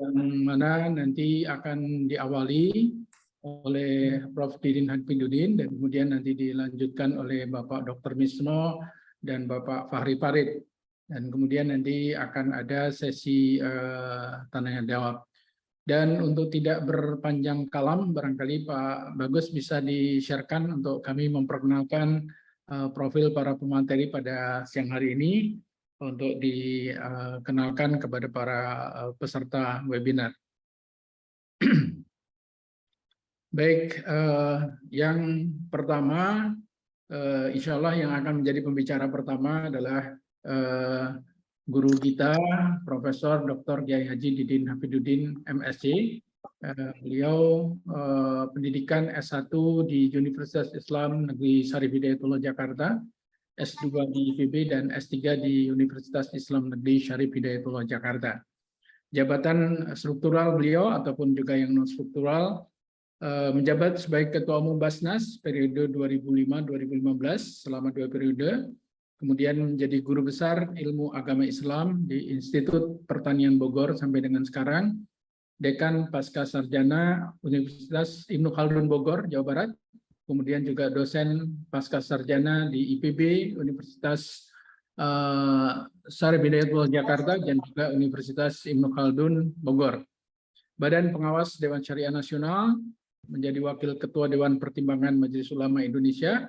yang mana nanti akan diawali oleh Prof. Didin Hafidudin dan kemudian nanti dilanjutkan oleh Bapak Dr. Misno dan Bapak Fahri Farid. Dan kemudian nanti akan ada sesi tanya jawab. Dan untuk tidak berpanjang kalam, barangkali Pak Bagus bisa di-sharekan untuk kami memperkenalkan profil para pemateri pada siang hari ini untuk dikenalkan kepada para peserta webinar. Baik, yang pertama, insya Allah yang akan menjadi pembicara pertama adalah guru kita, Profesor Dr. Kiai Haji Didin Hafidudin, MSc. Beliau pendidikan S1 di Universitas Islam Negeri Syarif Hidayatullah Jakarta, S2 di IPB, dan S3 di Universitas Islam Negeri Syarif Hidayatullah Jakarta. Jabatan struktural beliau ataupun juga yang non struktural menjabat sebagai Ketua Umum Basnas periode 2005-2015 selama 2 periode, kemudian menjadi Guru Besar Ilmu Agama Islam di Institut Pertanian Bogor sampai dengan sekarang, Dekan Pasca Sarjana Universitas Ibnu Khaldun Bogor, Jawa Barat, kemudian juga dosen Pasca Sarjana di IPB, Universitas Syarif Hidayatullah Jakarta, dan juga Universitas Ibnu Khaldun Bogor. Badan Pengawas Dewan Syariah Nasional, menjadi Wakil Ketua Dewan Pertimbangan Majelis Ulama Indonesia,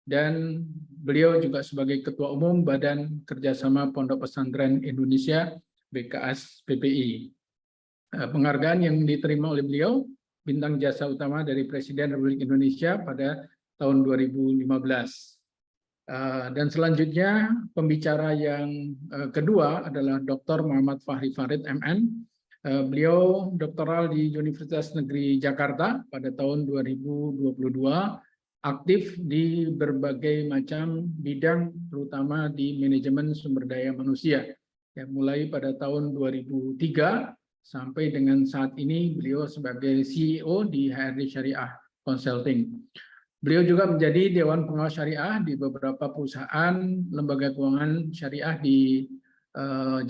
dan beliau juga sebagai Ketua Umum Badan Kerjasama Pondok Pesantren Indonesia, BKS PPI. Penghargaan yang diterima oleh beliau, Bintang Jasa Utama dari Presiden Republik Indonesia pada tahun 2015. Dan selanjutnya pembicara yang kedua adalah Dr. Muhammad Fahri Farid, MN. Beliau doktoral di Universitas Negeri Jakarta pada tahun 2022, aktif di berbagai macam bidang, terutama di manajemen sumber daya manusia. Ya, mulai pada tahun 2003 sampai dengan saat ini beliau sebagai CEO di HRD Syariah Consulting. Beliau juga menjadi Dewan Pengawas Syariah di beberapa perusahaan lembaga keuangan syariah di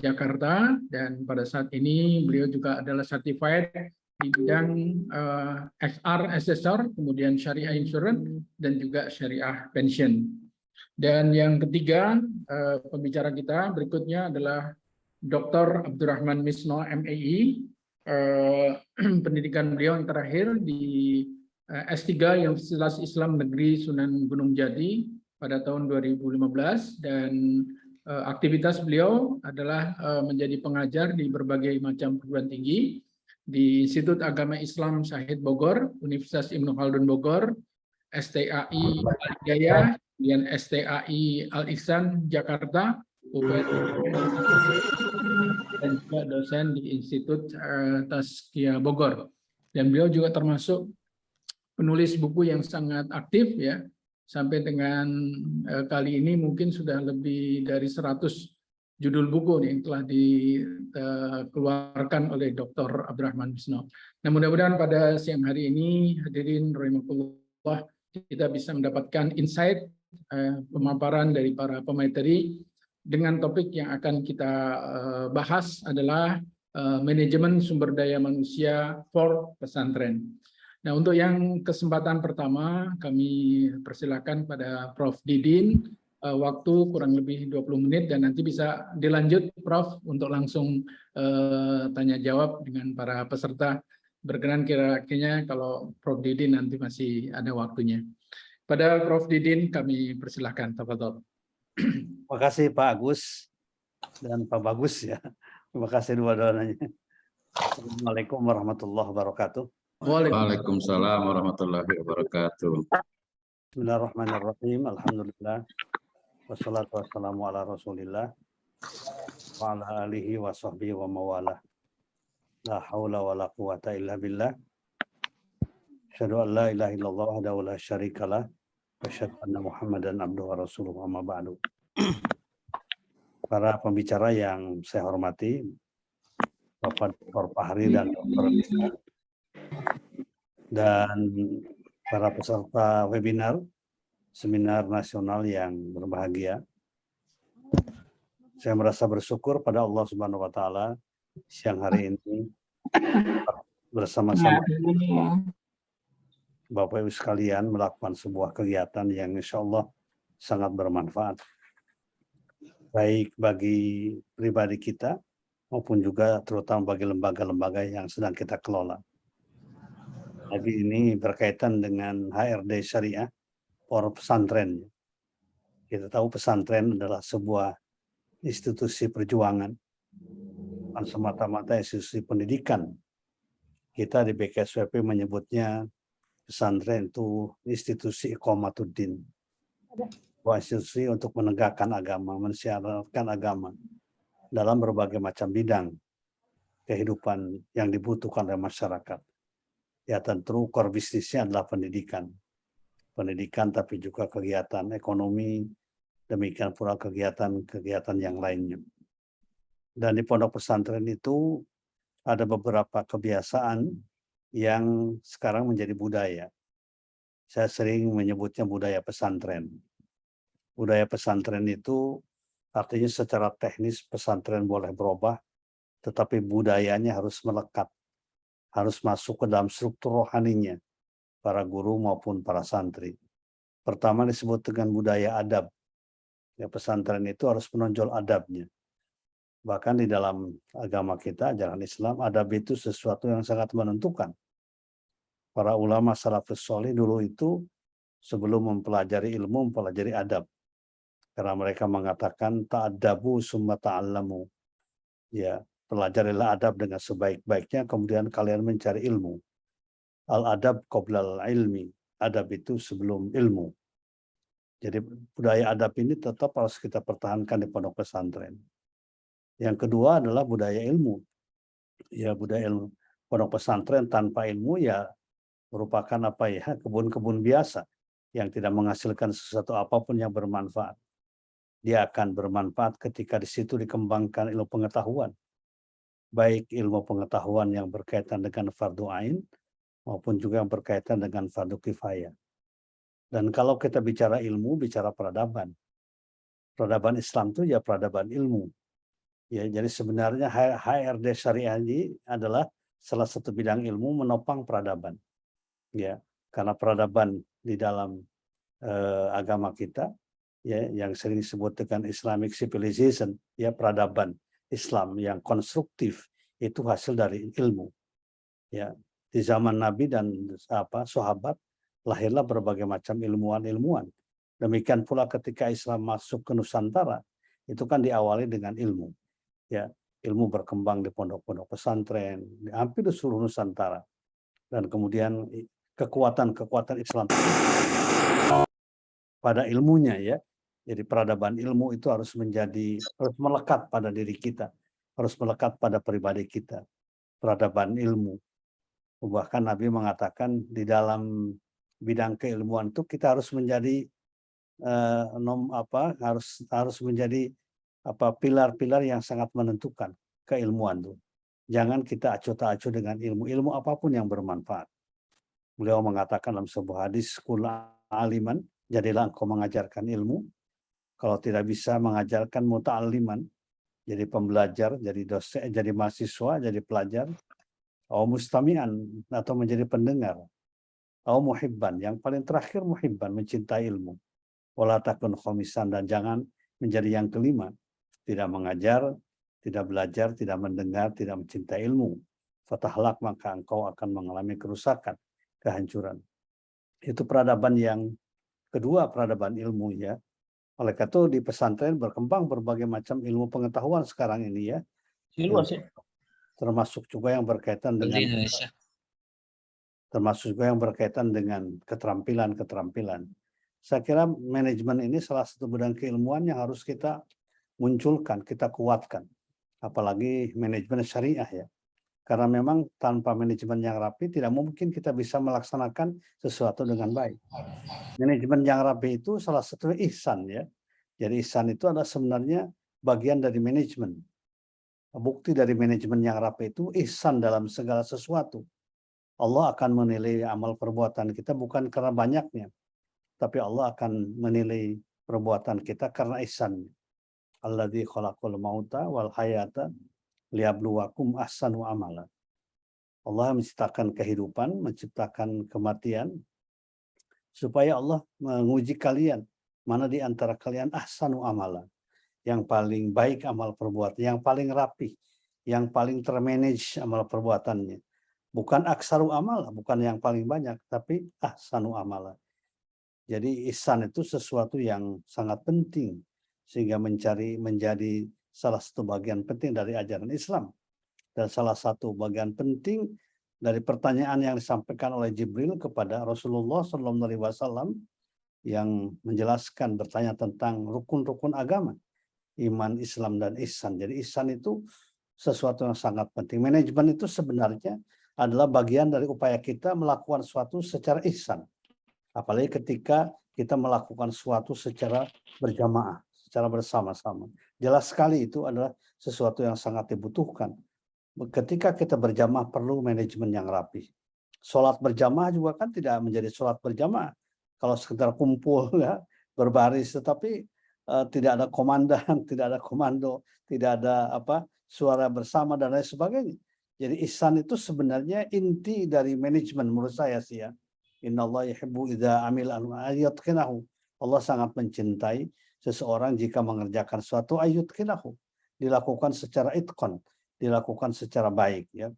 Jakarta, dan pada saat ini beliau juga adalah certified di bidang XR Assessor, kemudian Syariah Insurance, dan juga Syariah Pension. Dan yang ketiga, pembicara kita berikutnya adalah Dr. Abdurrahman Misno, MEI. Pendidikan beliau yang terakhir di S3 Universitas Islam Negeri Sunan Gunung Jati pada tahun 2015, dan aktivitas beliau adalah menjadi pengajar di berbagai macam perguruan tinggi di Institut Agama Islam Syahid Bogor, Universitas Ibnu Khaldun Bogor, STAI Al-Hidayah, kemudian STAI Al-Ihsan Jakarta, dan juga dosen di Institut Tazkiyah Bogor. Dan beliau juga termasuk penulis buku yang sangat aktif, ya. Sampai dengan kali ini mungkin sudah lebih dari 100 judul buku yang telah dikeluarkan oleh Dr. Abdurrahman Misno. Nah, mudah-mudahan pada siang hari ini, hadirin rahimakumullah, kita bisa mendapatkan insight pemaparan dari para pemateri dengan topik yang akan kita bahas adalah manajemen sumber daya manusia for pesantren. Nah, untuk yang kesempatan pertama, kami persilakan pada Prof. Didin, waktu kurang lebih 20 menit, dan nanti bisa dilanjut, Prof, untuk langsung tanya jawab dengan para peserta. Berkenan kira-kira kalau Prof. Didin nanti masih ada waktunya. Pada Prof. Didin, kami persilakan. Tafadhol. Terima kasih Pak Agus dan Pak Bagus, ya. Terima kasih dua-duanya. Assalamualaikum warahmatullahi wabarakatuh. Waalaikumsalam warahmatullahi wabarakatuh. Bismillahirrahmanirrahim. Alhamdulillah. Wassalatu wassalamu ala Rasulillah wa ala alihi wa sahbihi wa mawala. La haula wa la quwata illa billah. Asyhadu an la ilaha illallah wahdahu la syarikalah wa asyhadu anna Muhammadan abduhu wa rasuluhu, amma ba'du. Para pembicara yang saya hormati, Bapak Dr. Fahri dan Dr. Misno, dan para peserta webinar seminar nasional yang berbahagia. Saya merasa bersyukur pada Allah Subhanahu wa taala siang hari ini bersama-sama Bapak Ibu sekalian melakukan sebuah kegiatan yang insya Allah sangat bermanfaat baik bagi pribadi kita maupun juga terutama bagi lembaga-lembaga yang sedang kita kelola. Lagi ini berkaitan dengan HRD Syariah, Pondok Pesantren. Kita tahu pesantren adalah sebuah institusi perjuangan, bukan semata-mata institusi pendidikan. Kita di BKSWP menyebutnya pesantren itu institusi iqamatuddin, sebuah institusi untuk menegakkan agama, mensyiarkan agama dalam berbagai macam bidang kehidupan yang dibutuhkan oleh masyarakat. Ya tentu core bisnisnya adalah pendidikan. Pendidikan tapi juga kegiatan ekonomi, demikian pula kegiatan-kegiatan yang lainnya. Dan di pondok pesantren itu ada beberapa kebiasaan yang sekarang menjadi budaya. Saya sering menyebutnya budaya pesantren. Budaya pesantren itu artinya secara teknis pesantren boleh berubah, tetapi budayanya harus melekat, harus masuk ke dalam struktur rohaninya, para guru maupun para santri. Pertama disebut dengan budaya adab. Ya, pesantren itu harus menonjol adabnya. Bahkan di dalam agama kita, ajaran Islam, adab itu sesuatu yang sangat menentukan. Para ulama salafus sholih dulu itu sebelum mempelajari ilmu, mempelajari adab. Karena mereka mengatakan ta'adabu summa ta'allamu. Ya, pelajarilah adab dengan sebaik-baiknya, kemudian kalian mencari ilmu. Al-adab qoblal ilmi. Adab itu sebelum ilmu. Jadi budaya adab ini tetap harus kita pertahankan di pondok pesantren. Yang kedua adalah budaya ilmu. Ya, budaya ilmu. Pondok pesantren tanpa ilmu ya merupakan kebun-kebun biasa yang tidak menghasilkan sesuatu apapun yang bermanfaat. Dia akan bermanfaat ketika di situ dikembangkan ilmu pengetahuan. Baik ilmu pengetahuan yang berkaitan dengan fardu ain maupun juga yang berkaitan dengan fardu kifayah. Dan kalau kita bicara ilmu, bicara peradaban. Peradaban Islam itu ya peradaban ilmu. Ya, jadi sebenarnya HRD Syariah ini adalah salah satu bidang ilmu menopang peradaban. Ya, karena peradaban di dalam agama kita ya yang sering disebut dengan Islamic civilization, ya peradaban Islam yang konstruktif itu hasil dari ilmu. Ya, di zaman Nabi dan sahabat lahirlah berbagai macam ilmuwan-ilmuwan. Demikian pula ketika Islam masuk ke Nusantara, itu kan diawali dengan ilmu. Ya, ilmu berkembang di pondok-pondok pesantren, di hampir di seluruh Nusantara. Dan kemudian kekuatan Islam pada ilmunya ya. Jadi peradaban ilmu itu harus melekat pada diri kita, harus melekat pada pribadi kita. Peradaban ilmu. Bahkan Nabi mengatakan di dalam bidang keilmuan itu kita harus menjadi harus menjadi pilar-pilar yang sangat menentukan keilmuan itu. Jangan kita acuh tak acuh dengan ilmu apapun yang bermanfaat. Beliau mengatakan dalam sebuah hadis, "Qul aliman," jadilah engkau mengajarkan ilmu. Kalau tidak bisa mengajarkan muta'alliman, jadi pembelajar, jadi dosen, jadi mahasiswa, jadi pelajar, atau mustami'an atau menjadi pendengar, atau muhibban, yang paling terakhir muhibban, mencintai ilmu. Wala takun khomisan, dan jangan menjadi yang kelima, tidak mengajar, tidak belajar, tidak mendengar, tidak mencintai ilmu. Fatahlak, maka engkau akan mengalami kerusakan, kehancuran. Itu peradaban yang kedua, peradaban ilmu ya. Oleh karena itu di pesantren berkembang berbagai macam ilmu pengetahuan sekarang ini ya. Termasuk juga yang berkaitan dengan keterampilan. Saya kira manajemen ini salah satu bidang keilmuan yang harus kita munculkan, kita kuatkan. Apalagi manajemen syariah ya. Karena memang tanpa manajemen yang rapi tidak mungkin kita bisa melaksanakan sesuatu dengan baik. Manajemen yang rapi itu salah satu ihsan ya. Jadi ihsan itu adalah sebenarnya bagian dari manajemen. Bukti dari manajemen yang rapi itu ihsan dalam segala sesuatu. Allah akan menilai amal perbuatan kita bukan karena banyaknya, tapi Allah akan menilai perbuatan kita karena ihsan. Alladzi khalaqal mauta wal hayata liyabluwakum ahsanu amala. Allah menciptakan kehidupan, menciptakan kematian, supaya Allah menguji kalian, mana di antara kalian ahsanu amala, yang paling baik amal perbuatan, yang paling rapi, yang paling termanage amal perbuatannya. Bukan aksaru amala, bukan yang paling banyak, tapi ahsanu amala. Jadi ihsan itu sesuatu yang sangat penting, sehingga menjadi salah satu bagian penting dari ajaran Islam. Dan salah satu bagian penting dari pertanyaan yang disampaikan oleh Jibril kepada Rasulullah SAW yang menjelaskan, bertanya tentang rukun-rukun agama, iman, Islam, dan ihsan. Jadi ihsan itu sesuatu yang sangat penting. Manajemen itu sebenarnya adalah bagian dari upaya kita melakukan sesuatu secara ihsan. Apalagi ketika kita melakukan sesuatu secara berjamaah, secara bersama-sama. Jelas sekali itu adalah sesuatu yang sangat dibutuhkan. Ketika kita berjamaah perlu manajemen yang rapi. Sholat berjamaah juga kan tidak menjadi sholat berjamaah. Kalau sekedar kumpul ya, berbaris, tetapi tidak ada komandan, tidak ada komando, tidak ada suara bersama dan lain sebagainya. Jadi ihsan itu sebenarnya inti dari manajemen menurut saya sih ya. Innallaha yuhibbu idza amila ayyutqinahu. Allah sangat mencintai seseorang jika mengerjakan suatu ayyutqinahu, dilakukan secara itqan, dilakukan secara baik ya.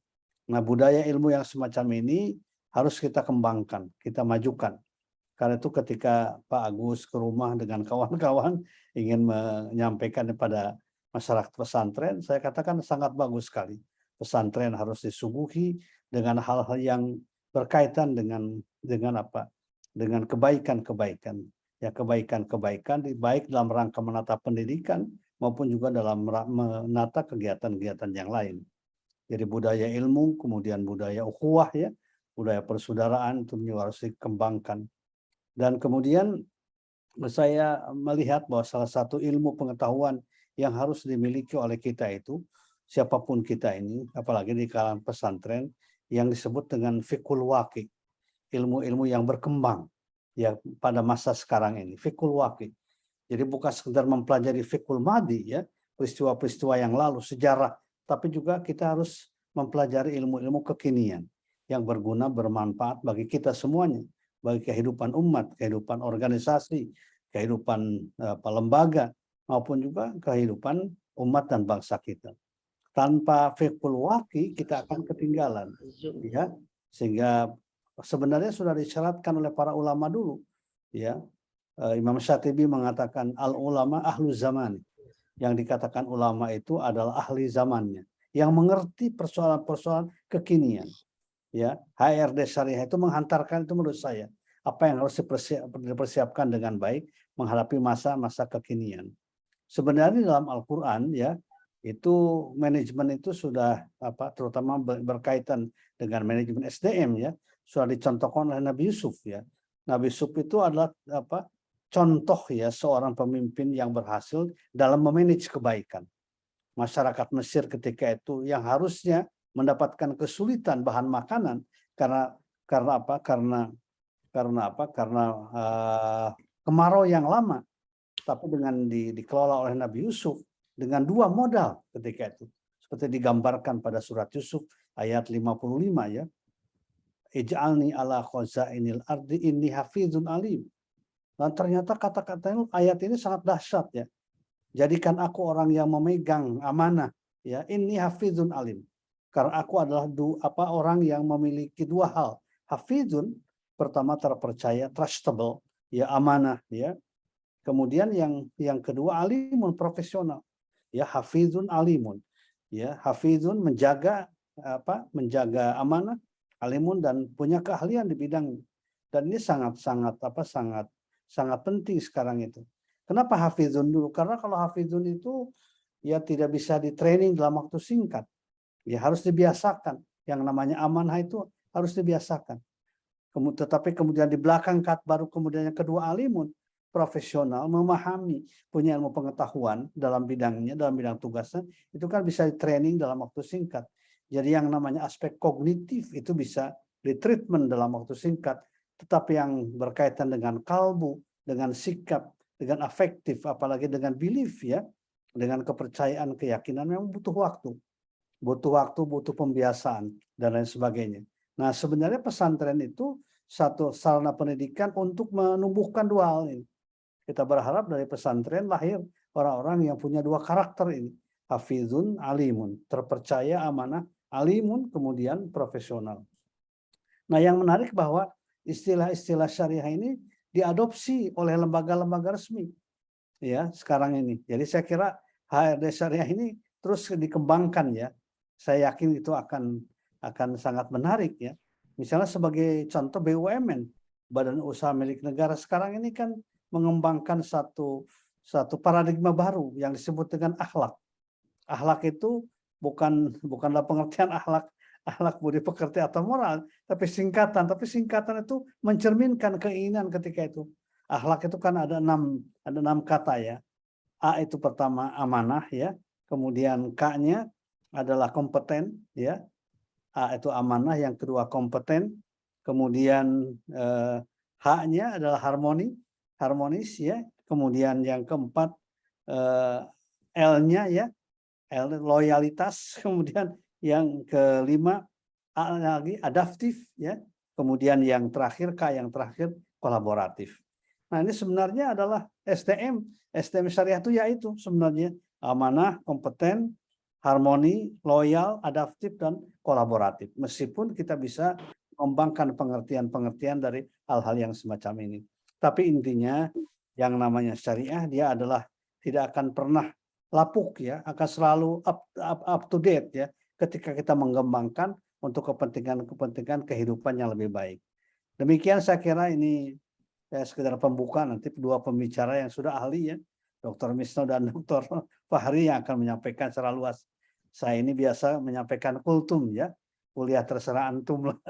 Nah, budaya ilmu yang semacam ini harus kita kembangkan, kita majukan. Karena itu ketika Pak Agus ke rumah dengan kawan-kawan ingin menyampaikan kepada masyarakat pesantren, saya katakan sangat bagus sekali. Pesantren harus disuguhi dengan hal-hal yang berkaitan dengan kebaikan-kebaikan. Ya, kebaikan-kebaikan baik dalam rangka menata pendidikan maupun juga dalam menata kegiatan-kegiatan yang lain. Jadi budaya ilmu, kemudian budaya ukhuwah ya, budaya persaudaraan itu harus dikembangkan. Dan kemudian saya melihat bahwa salah satu ilmu pengetahuan yang harus dimiliki oleh kita itu, siapapun kita ini, apalagi di kalangan pesantren, yang disebut dengan fiqhul waqi, ilmu-ilmu yang berkembang ya pada masa sekarang ini, fiqhul waqi. Jadi bukan sekedar mempelajari fiqhul madi ya, peristiwa-peristiwa yang lalu, sejarah, tapi juga kita harus mempelajari ilmu-ilmu kekinian yang berguna, bermanfaat bagi kita semuanya, bagi kehidupan umat, kehidupan organisasi, kehidupan lembaga, maupun juga kehidupan umat dan bangsa kita. Tanpa fiqhul waqi kita akan ketinggalan ya, sehingga sebenarnya sudah disyaratkan oleh para ulama dulu ya. Imam Syatibi mengatakan al ulama ahlu zaman, yang dikatakan ulama itu adalah ahli zamannya, yang mengerti persoalan-persoalan kekinian ya. HRD Syariah itu menghantarkan itu menurut saya apa yang harus dipersiapkan dengan baik menghadapi masa-masa kekinian. Sebenarnya dalam Al-Qur'an ya, itu manajemen itu sudah terutama berkaitan dengan manajemen SDM ya, sudah dicontohkan oleh Nabi Yusuf ya. Nabi Yusuf itu adalah contoh ya seorang pemimpin yang berhasil dalam memanage kebaikan. Masyarakat Mesir ketika itu yang harusnya mendapatkan kesulitan bahan makanan karena kemarau yang lama, tapi dengan dikelola oleh Nabi Yusuf dengan dua modal ketika itu, seperti digambarkan pada surat Yusuf ayat 55 ya. Ij'alni ala khazainil ardi inni hafizun alim. Dan ternyata kata-kata ayat ini sangat dahsyat ya. Jadikan aku orang yang memegang amanah ya, inni hafizun alim. Karena aku adalah orang yang memiliki dua hal. Hafizun, pertama terpercaya, trustable, ya amanah ya. Kemudian yang kedua alimun, profesional. Ya, hafizun alimun. Ya, hafizun menjaga amanah, alimun dan punya keahlian di bidang. Dan ini sangat penting sekarang itu. Kenapa hafizun dulu? Karena kalau hafizun itu ya tidak bisa di-training dalam waktu singkat. Ya harus dibiasakan. Yang namanya amanah itu harus dibiasakan. Tetapi kemudian di belakang baru kemudian yang kedua alimun, profesional, memahami, punya ilmu pengetahuan dalam bidangnya, dalam bidang tugasnya, itu kan bisa di-training dalam waktu singkat. Jadi yang namanya aspek kognitif itu bisa di-treatment dalam waktu singkat. Tetapi yang berkaitan dengan kalbu, dengan sikap, dengan afektif, apalagi dengan belief ya, dengan kepercayaan, keyakinan memang butuh waktu. Butuh pembiasaan, dan lain sebagainya. Nah, sebenarnya pesantren itu satu sarana pendidikan untuk menumbuhkan dua hal ini. Kita berharap dari pesantren lahir orang-orang yang punya dua karakter ini. Hafizun, alimun. Terpercaya, amanah, alimun, kemudian profesional. Nah, yang menarik bahwa istilah-istilah syariah ini diadopsi oleh lembaga-lembaga resmi. Ya, sekarang ini. Jadi saya kira HRD syariah ini terus dikembangkan ya. Saya yakin itu akan sangat menarik ya. Misalnya sebagai contoh BUMN, Badan Usaha Milik Negara sekarang ini kan mengembangkan satu paradigma baru yang disebut dengan akhlak. Akhlak itu bukanlah pengertian akhlak budi pekerti atau moral, tapi singkatan itu mencerminkan keinginan ketika itu. Akhlak itu kan ada enam kata ya. A itu pertama amanah ya, kemudian K-nya adalah kompeten ya. A itu amanah, yang kedua kompeten, kemudian H-nya adalah harmonis ya, kemudian yang keempat L-nya ya, L loyalitas, kemudian yang kelima A lagi adaptif ya, kemudian yang terakhir K yang terakhir kolaboratif. Nah, ini sebenarnya adalah STM syariah itu yaitu sebenarnya amanah, kompeten, harmoni, loyal, adaptif, dan kolaboratif. Meskipun kita bisa mengembangkan pengertian-pengertian dari hal-hal yang semacam ini. Tapi intinya yang namanya syariah dia adalah tidak akan pernah lapuk ya, akan selalu up to date ya ketika kita mengembangkan untuk kepentingan kehidupan yang lebih baik. Demikian saya kira ini sekedar pembuka, nanti dua pembicara yang sudah ahli ya, Dr. Misno dan Dr. Fahri yang akan menyampaikan secara luas. Saya ini biasa menyampaikan kultum ya, kuliah terserah antum lah.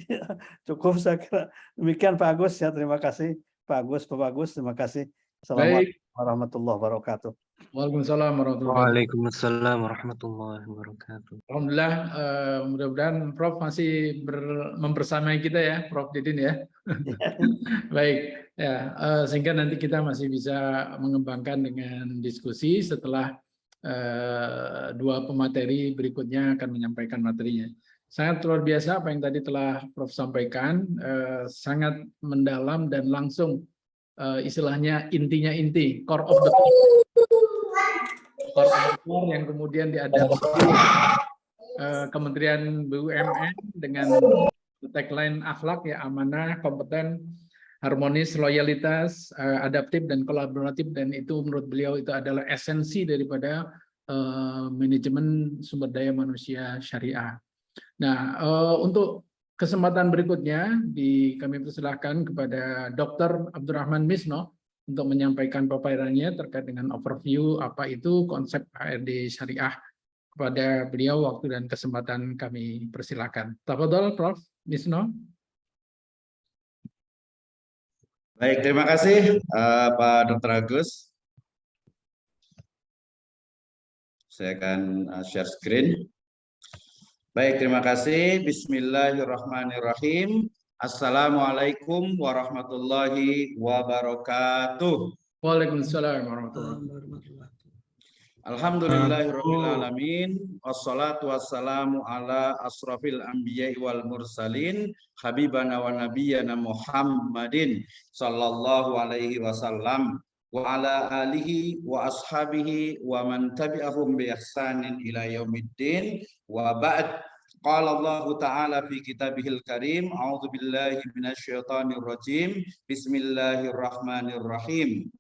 Ya, cukup saya kira. Demikian Pak Agus ya, terima kasih Pak Agus, terima kasih. Assalamualaikum warahmatullahi wabarakatuh. Waalaikumsalam warahmatullahi wabarakatuh. Waalaikumsalam warahmatullahi wabarakatuh. Alhamdulillah, mudah-mudahan Prof masih membersamai kita ya, Prof Didin ya. Baik, ya sehingga nanti kita masih bisa mengembangkan dengan diskusi setelah dua pemateri berikutnya akan menyampaikan materinya. Sangat luar biasa apa yang tadi telah Prof sampaikan, sangat mendalam dan langsung, istilahnya intinya inti, core of the core yang kemudian diadaptasi Kementerian BUMN dengan tagline akhlak ya, amanah, kompeten, harmonis, loyalitas, adaptif, dan kolaboratif, dan itu menurut beliau itu adalah esensi daripada manajemen sumber daya manusia syariah. Nah, untuk kesempatan berikutnya kami persilahkan kepada Dr. Abdurrahman Misno untuk menyampaikan paparannya terkait dengan overview apa itu konsep HRD syariah. Kepada beliau waktu dan kesempatan kami persilakan. Tafadhol Prof Misno. Baik, terima kasih Pak Dr. Agus. Saya akan share screen. Baik, terima kasih. Bismillahirrahmanirrahim. Assalamualaikum warahmatullahi wabarakatuh. Waalaikumsalam warahmatullahi wabarakatuh. Alhamdulillahirabbil alamin, wassalatu wassalamu ala asrofil anbiya'i wal mursalin, habibana wa nabiyyana Muhammadin sallallahu alaihi wasallam wa ala alihi wa ashabihi wa man tabi'ahum bi ihsanin ila yaumiddin wa ba'd. Qala Allah Ta'ala fi kitabihil karim, a'udzu billahi minasyaitonir rajim, bismillahirrahmanirrahim.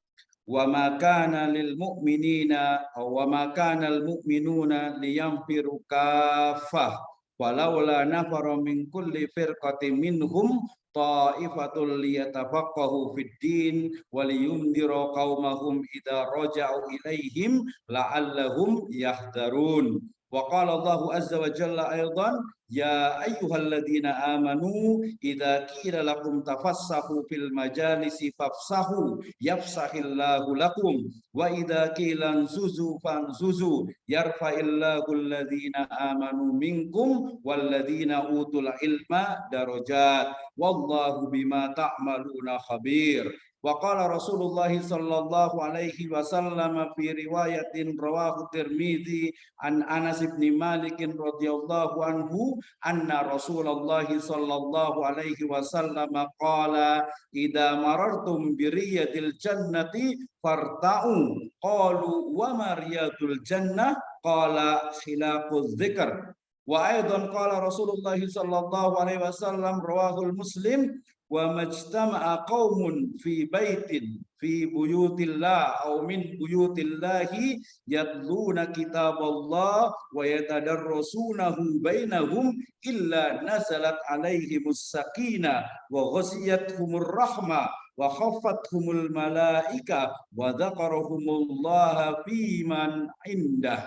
Wa ma kana lil mu'minina wa ma kana al mu'minuna liyanfiru kaffah walaula nafara min kulli firqatin minhum ta'ifatul liyatafaqahu fid din wa liyundiru qaumahum idza raja'u ilaihim la'allahum yahdharun. Wa qala Allahu azza wa jalla aidan ya ayyuhalladzina amanu idza qila lakum tafassahu fil majalisi fafsahu yafsahillahu lakum wa idza qila anzuzu fanzuzu yarfa'illahu alladzina amanu minkum walladzina utul ilma darajat wallahu bima ta'maluna khabir. Wa qala Rasulullah sallallahu alaihi wasallam fi riwayatin rawahu Tirmidzi an Anas bin Malik radhiyallahu anhu anna Rasulullah sallallahu alaihi wasallam qala idza marartum bi riyadil jannati farta'u qalu wa ma riyadul jannah qala khilaquz dzikr. Wa aidan qala Rasulullah sallallahu alaihi wasallam rawahul Muslim wa majtama'a qaumun fi baitin fi buyutillah aw min buyutillahi yatluna kitaballah wa yatadarrasunahu bainahum illa nazalat alaihimus sakinah wa ghasiyatuhumur rahmah wa khaffathumul malaika wa dzakarahumullaha fi man indah.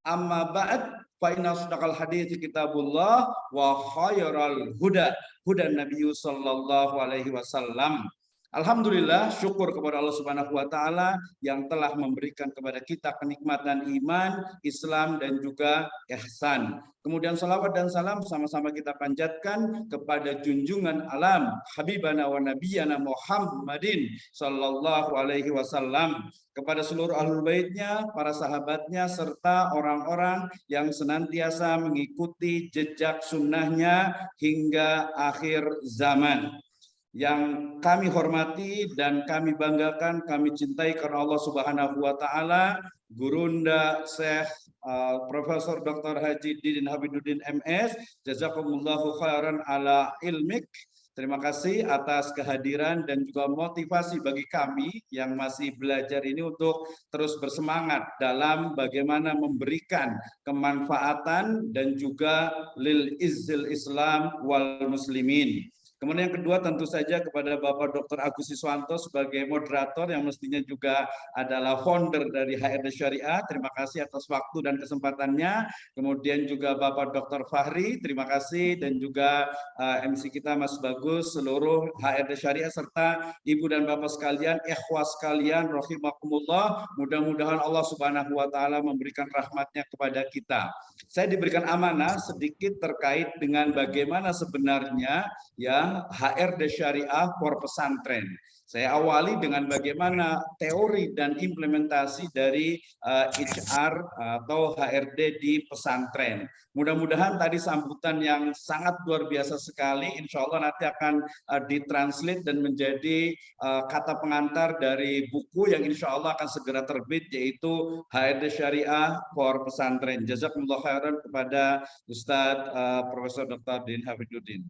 Amma ba'd fa inna asdaqal hadiits kitabullah wa khairal huda hudan Nabi sallallahu alaihi wasallam. Alhamdulillah, syukur kepada Allah Subhanahu wa taala yang telah memberikan kepada kita kenikmatan iman, Islam dan juga ihsan. Kemudian salawat dan salam sama-sama kita panjatkan kepada junjungan alam Habibana wa Nabiyana Muhammadin sallallahu alaihi wasallam, kepada seluruh ahlul baitnya, para sahabatnya, serta orang-orang yang senantiasa mengikuti jejak sunnahnya hingga akhir zaman. Yang kami hormati dan kami banggakan, kami cintai karena Allah Subhanahu wa taala, Gurunda Syekh Profesor Dr. Haji Didin Habibuddin MS, jazakumullahu khairan ala ilmik. Terima kasih atas kehadiran dan juga motivasi bagi kami yang masih belajar ini untuk terus bersemangat dalam bagaimana memberikan kemanfaatan dan juga lil izzil Islam wal muslimin. Kemudian yang kedua tentu saja kepada Bapak Dr. Agus Siswanto sebagai moderator yang mestinya juga adalah founder dari HRD Syariah. Terima kasih atas waktu dan kesempatannya. Kemudian juga Bapak Dr. Fahri, terima kasih, dan juga MC kita Mas Bagus, seluruh HRD Syariah serta Ibu dan Bapak sekalian, ikhwas sekalian, rahimakumullah. Mudah-mudahan Allah Subhanahu wa taala memberikan rahmatnya kepada kita. Saya diberikan amanah sedikit terkait dengan bagaimana sebenarnya ya HRD Syariah for pesantren. Saya awali dengan bagaimana teori dan implementasi dari HR atau HRD di pesantren. Mudah-mudahan tadi sambutan yang sangat luar biasa sekali, insya Allah nanti akan ditranslate dan menjadi kata pengantar dari buku yang insya Allah akan segera terbit, yaitu HRD Syariah for pesantren. Jazakumullah khairan kepada Ustadz Profesor Dr. Din Hafiduddin.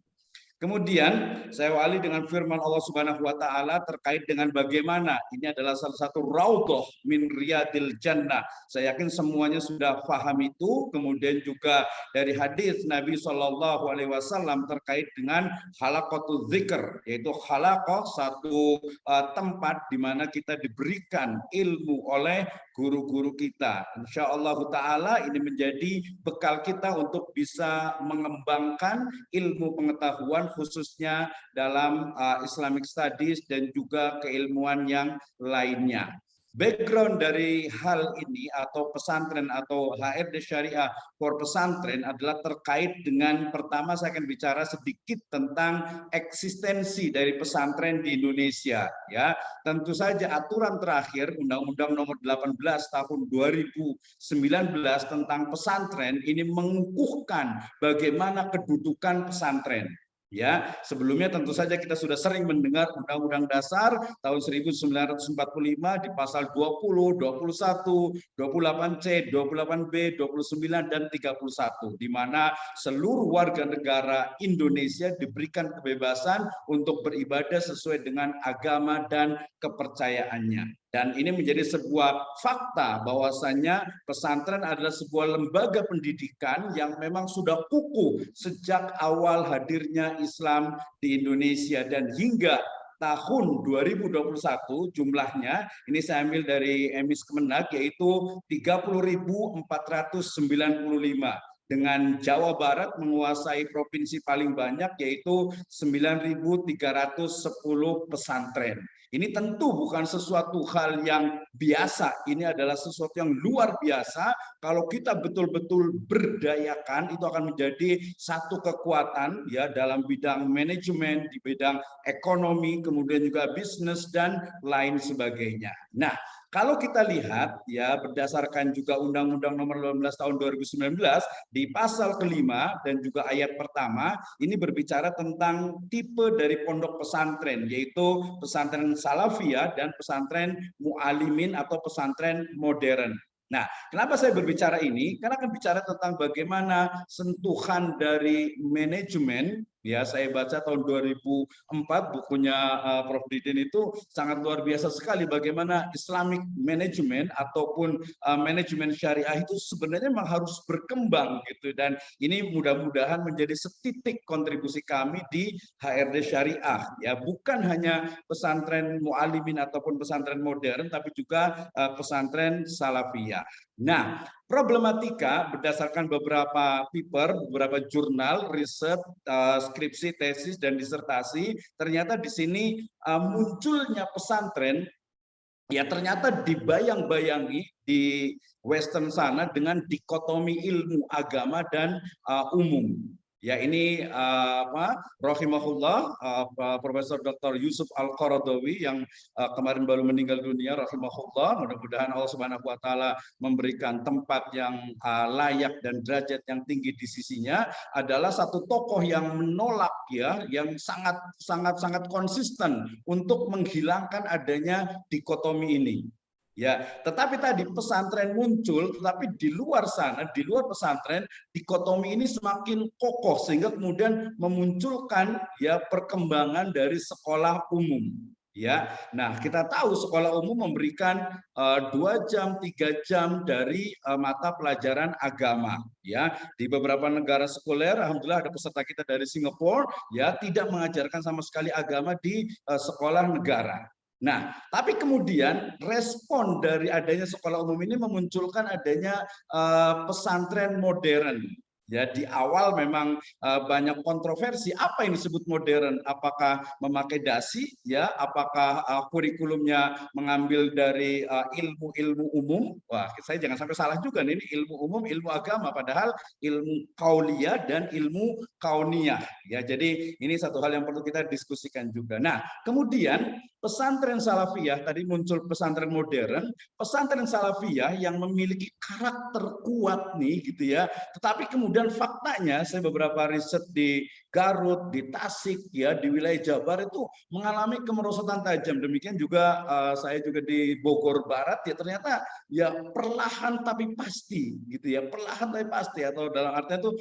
Kemudian saya awali dengan firman Allah Subhanahu wa taala terkait dengan bagaimana ini adalah salah satu raudhah min riyadil jannah. Saya yakin semuanya sudah paham itu. Kemudian juga dari hadis Nabi Shallallahu alaihi wasallam terkait dengan halaqatul dzikr, yaitu halaqah, satu tempat di mana kita diberikan ilmu oleh guru-guru kita. Insyaallah taala ini menjadi bekal kita untuk bisa mengembangkan ilmu pengetahuan khususnya dalam Islamic Studies dan juga keilmuan yang lainnya. Background dari hal ini atau pesantren atau HRD Syariah for pesantren adalah terkait dengan, pertama saya akan bicara sedikit tentang eksistensi dari pesantren di Indonesia. Ya, tentu saja aturan terakhir Undang-Undang Nomor 18 Tahun 2019 tentang pesantren ini mengukuhkan bagaimana kedudukan pesantren. Ya, sebelumnya tentu saja kita sudah sering mendengar Undang-Undang Dasar tahun 1945 di pasal 20, 21, 28C, 28B, 29 dan 31, di mana seluruh warga negara Indonesia diberikan kebebasan untuk beribadah sesuai dengan agama dan kepercayaannya. Dan ini menjadi sebuah fakta bahwasannya pesantren adalah sebuah lembaga pendidikan yang memang sudah kukuh sejak awal hadirnya Islam di Indonesia, dan hingga tahun 2021 jumlahnya, ini saya ambil dari Emis Kemenag, yaitu 30.495. Dengan Jawa Barat menguasai provinsi paling banyak, yaitu 9.310 pesantren. Ini tentu bukan sesuatu hal yang biasa, ini adalah sesuatu yang luar biasa. Kalau kita betul-betul berdayakan, itu akan menjadi satu kekuatan ya dalam bidang manajemen, di bidang ekonomi, kemudian juga bisnis dan lain sebagainya. Nah, kalau kita lihat ya berdasarkan juga Undang-Undang Nomor 18 Tahun 2019 di pasal kelima dan juga ayat pertama ini berbicara tentang tipe dari pondok pesantren, yaitu pesantren salafiyah dan pesantren mu'alimin atau pesantren modern. Nah, kenapa saya berbicara ini? Karena akan bicara tentang bagaimana sentuhan dari manajemen. Ya, saya baca tahun 2004 bukunya Prof. Didin itu sangat luar biasa sekali bagaimana Islamic Management ataupun manajemen syariah itu sebenarnya memang harus berkembang gitu, dan ini mudah-mudahan menjadi setitik kontribusi kami di HRD Syariah ya, bukan hanya pesantren mu'alimin ataupun pesantren modern tapi juga pesantren salafiyah. Nah, problematika berdasarkan beberapa paper, beberapa jurnal, riset, skripsi, tesis, dan disertasi, ternyata di sini munculnya pesantren ya ternyata dibayang-bayangi di Western sana dengan dikotomi ilmu agama dan umum. Ya ini rahimahullah Profesor Dr. Yusuf Al-Qaradawi yang kemarin baru meninggal dunia rahimahullah. Mudah-mudahan Allah Subhanahu wa taala memberikan tempat yang layak dan derajat yang tinggi di sisinya, adalah satu tokoh yang menolak ya, yang sangat konsisten untuk menghilangkan adanya dikotomi ini. Ya, tetapi tadi pesantren muncul, tetapi di luar sana, di luar pesantren, dikotomi ini semakin kokoh sehingga kemudian memunculkan ya perkembangan dari sekolah umum. Ya, nah kita tahu sekolah umum memberikan 2 jam, 3 jam dari mata pelajaran agama. Ya, di beberapa negara sekuler, alhamdulillah ada peserta kita dari Singapura, ya tidak mengajarkan sama sekali agama di sekolah negara. Nah, tapi kemudian respon dari adanya sekolah umum ini memunculkan adanya pesantren modern. Ya, di awal memang banyak kontroversi. Apa yang disebut modern? Apakah memakai dasi? Ya, apakah kurikulumnya mengambil dari ilmu-ilmu umum? Wah, saya jangan sampai salah juga nih, ini ilmu umum, ilmu agama, padahal ilmu kauliyah dan ilmu kauniyah. Ya, jadi ini satu hal yang perlu kita diskusikan juga. Nah, kemudian pesantren salafiyah, tadi muncul pesantren modern, pesantren salafiyah yang memiliki karakter kuat nih gitu ya. Tetapi kemudian faktanya saya beberapa riset di Garut, di Tasik ya, di wilayah Jabar itu mengalami kemerosotan tajam. Demikian juga saya juga di Bogor Barat ya, ternyata ya perlahan tapi pasti gitu ya, perlahan tapi pasti, atau dalam artinya itu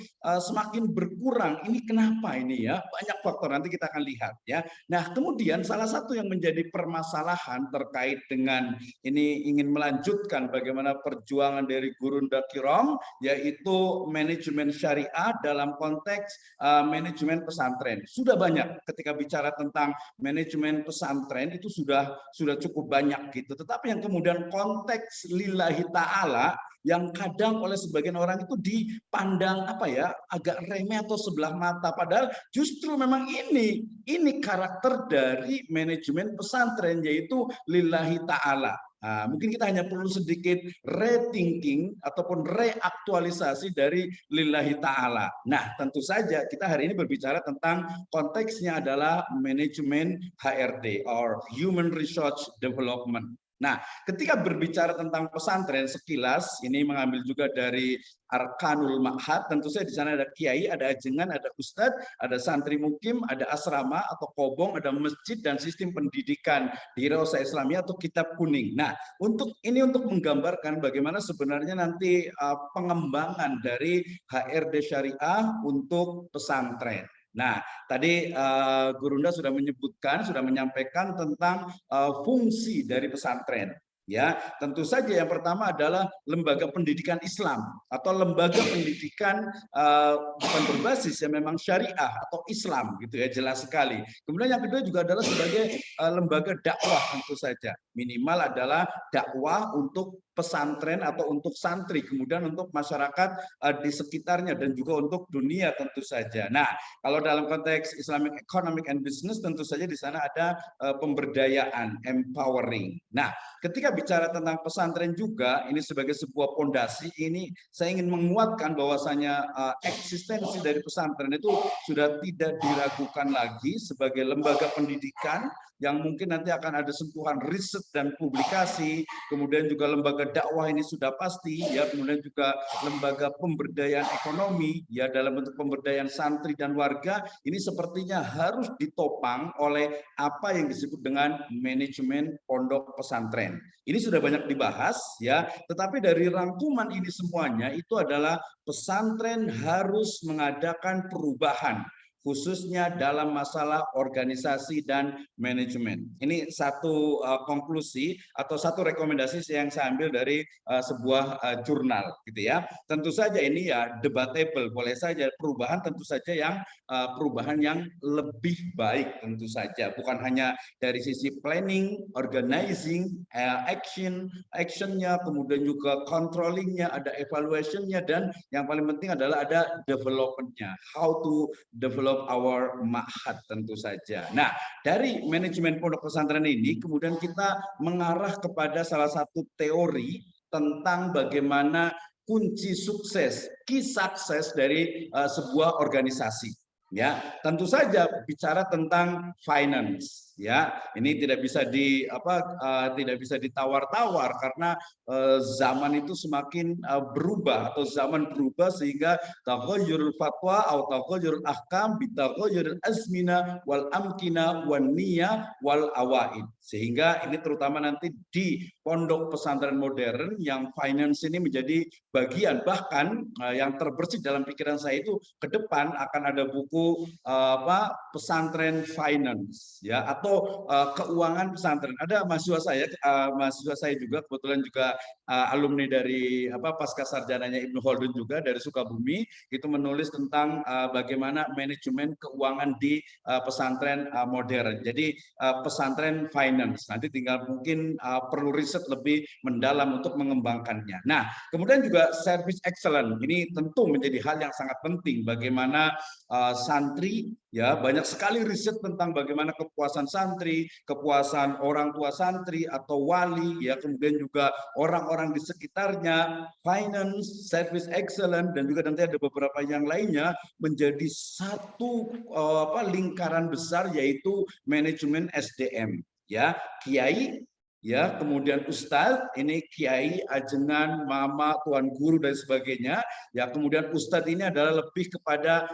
semakin berkurang. Ini kenapa ini ya? Banyak faktor, nanti kita akan lihat ya. Nah, kemudian salah satu yang menjadi permasalahan terkait dengan ini ingin melanjutkan bagaimana perjuangan dari Gurunda Kiram, yaitu manajemen syariah dalam konteks manajemen pesantren. Sudah banyak ketika bicara tentang manajemen pesantren itu sudah cukup banyak gitu. Tetapi yang kemudian konteks lillahi ta'ala yang kadang oleh sebagian orang itu dipandang apa ya, agak remeh atau sebelah mata, padahal justru memang ini karakter dari manajemen pesantren, yaitu lillahi ta'ala. Nah, mungkin kita hanya perlu sedikit rethinking ataupun reaktualisasi dari lillahi ta'ala. Nah, tentu saja kita hari ini berbicara tentang konteksnya adalah manajemen HRD or Human Resource Development. Nah, ketika berbicara tentang pesantren, sekilas ini mengambil juga dari Arkanul Ma'had. Tentu saja di sana ada kiai, ada ajengan, ada ustadz, ada santri mukim, ada asrama atau kobong, ada masjid dan sistem pendidikan di Rosa Islamiyah atau kitab kuning. Nah, untuk menggambarkan bagaimana sebenarnya nanti pengembangan dari HRD Syariah untuk pesantren. Nah, tadi Gurunda sudah menyebutkan, sudah menyampaikan tentang fungsi dari pesantren. Ya, tentu saja yang pertama adalah lembaga pendidikan Islam atau lembaga pendidikan bukan berbasis yang memang syariah atau Islam gitu ya, jelas sekali. Kemudian yang kedua juga adalah sebagai lembaga dakwah tentu saja. Minimal adalah dakwah untuk pesantren atau untuk santri, kemudian untuk masyarakat di sekitarnya dan juga untuk dunia tentu saja. Nah, kalau dalam konteks Islamic Economic and Business tentu saja di sana ada pemberdayaan, empowering. Nah, ketika bicara tentang pesantren juga, ini sebagai sebuah pondasi, ini saya ingin menguatkan bahwasanya eksistensi dari pesantren itu sudah tidak diragukan lagi sebagai lembaga pendidikan yang mungkin nanti akan ada sentuhan riset dan publikasi, kemudian juga lembaga dakwah ini sudah pasti, ya, kemudian juga lembaga pemberdayaan ekonomi, ya, dalam bentuk pemberdayaan santri dan warga, ini sepertinya harus ditopang oleh apa yang disebut dengan manajemen pondok pesantren. Ini sudah banyak dibahas, ya, tetapi dari rangkuman ini semuanya itu adalah pesantren harus mengadakan perubahan, khususnya dalam masalah organisasi dan manajemen. Ini satu konklusi atau satu rekomendasi yang saya ambil dari sebuah jurnal, gitu ya. Tentu saja ini ya debatable, boleh saja perubahan tentu saja yang perubahan yang lebih baik tentu saja, bukan hanya dari sisi planning, organizing, actionnya, kemudian juga controllingnya, ada evaluationnya, dan yang paling penting adalah ada developmentnya, how to develop our ma'had tentu saja. Nah, dari manajemen pondok pesantren ini kemudian kita mengarah kepada salah satu teori tentang bagaimana kunci sukses, key success dari sebuah organisasi. Ya, tentu saja bicara tentang finance. Ya, ini tidak bisa tidak bisa ditawar-tawar karena zaman itu semakin berubah atau zaman berubah sehingga taghayyurul fatwa atau taghayyurul ahkam bitaghayyuril azmina wal amkina wan niyah wal awaid. Sehingga ini terutama nanti di pondok pesantren modern yang finance ini menjadi bagian, bahkan yang terbersih dalam pikiran saya itu ke depan akan ada buku pesantren finance, ya, atau keuangan pesantren. Ada mahasiswa saya juga kebetulan juga alumni dari pasca sarjananya Ibnu Khaldun juga dari Sukabumi, itu menulis tentang bagaimana manajemen keuangan di pesantren modern. Jadi pesantren finance nanti tinggal mungkin perlu riset lebih mendalam untuk mengembangkannya. Nah, kemudian juga service excellence ini tentu menjadi hal yang sangat penting. Bagaimana santri, ya, banyak sekali riset tentang bagaimana kepuasan santri, kepuasan orang tua santri atau wali, ya, kemudian juga orang-orang di sekitarnya, finance, service excellence, dan juga nanti ada beberapa yang lainnya menjadi satu lingkaran besar yaitu manajemen SDM, ya, kiai, ya, kemudian ustadz, ini kiai, ajengan, mama, tuan guru dan sebagainya, ya, kemudian ustadz ini adalah lebih kepada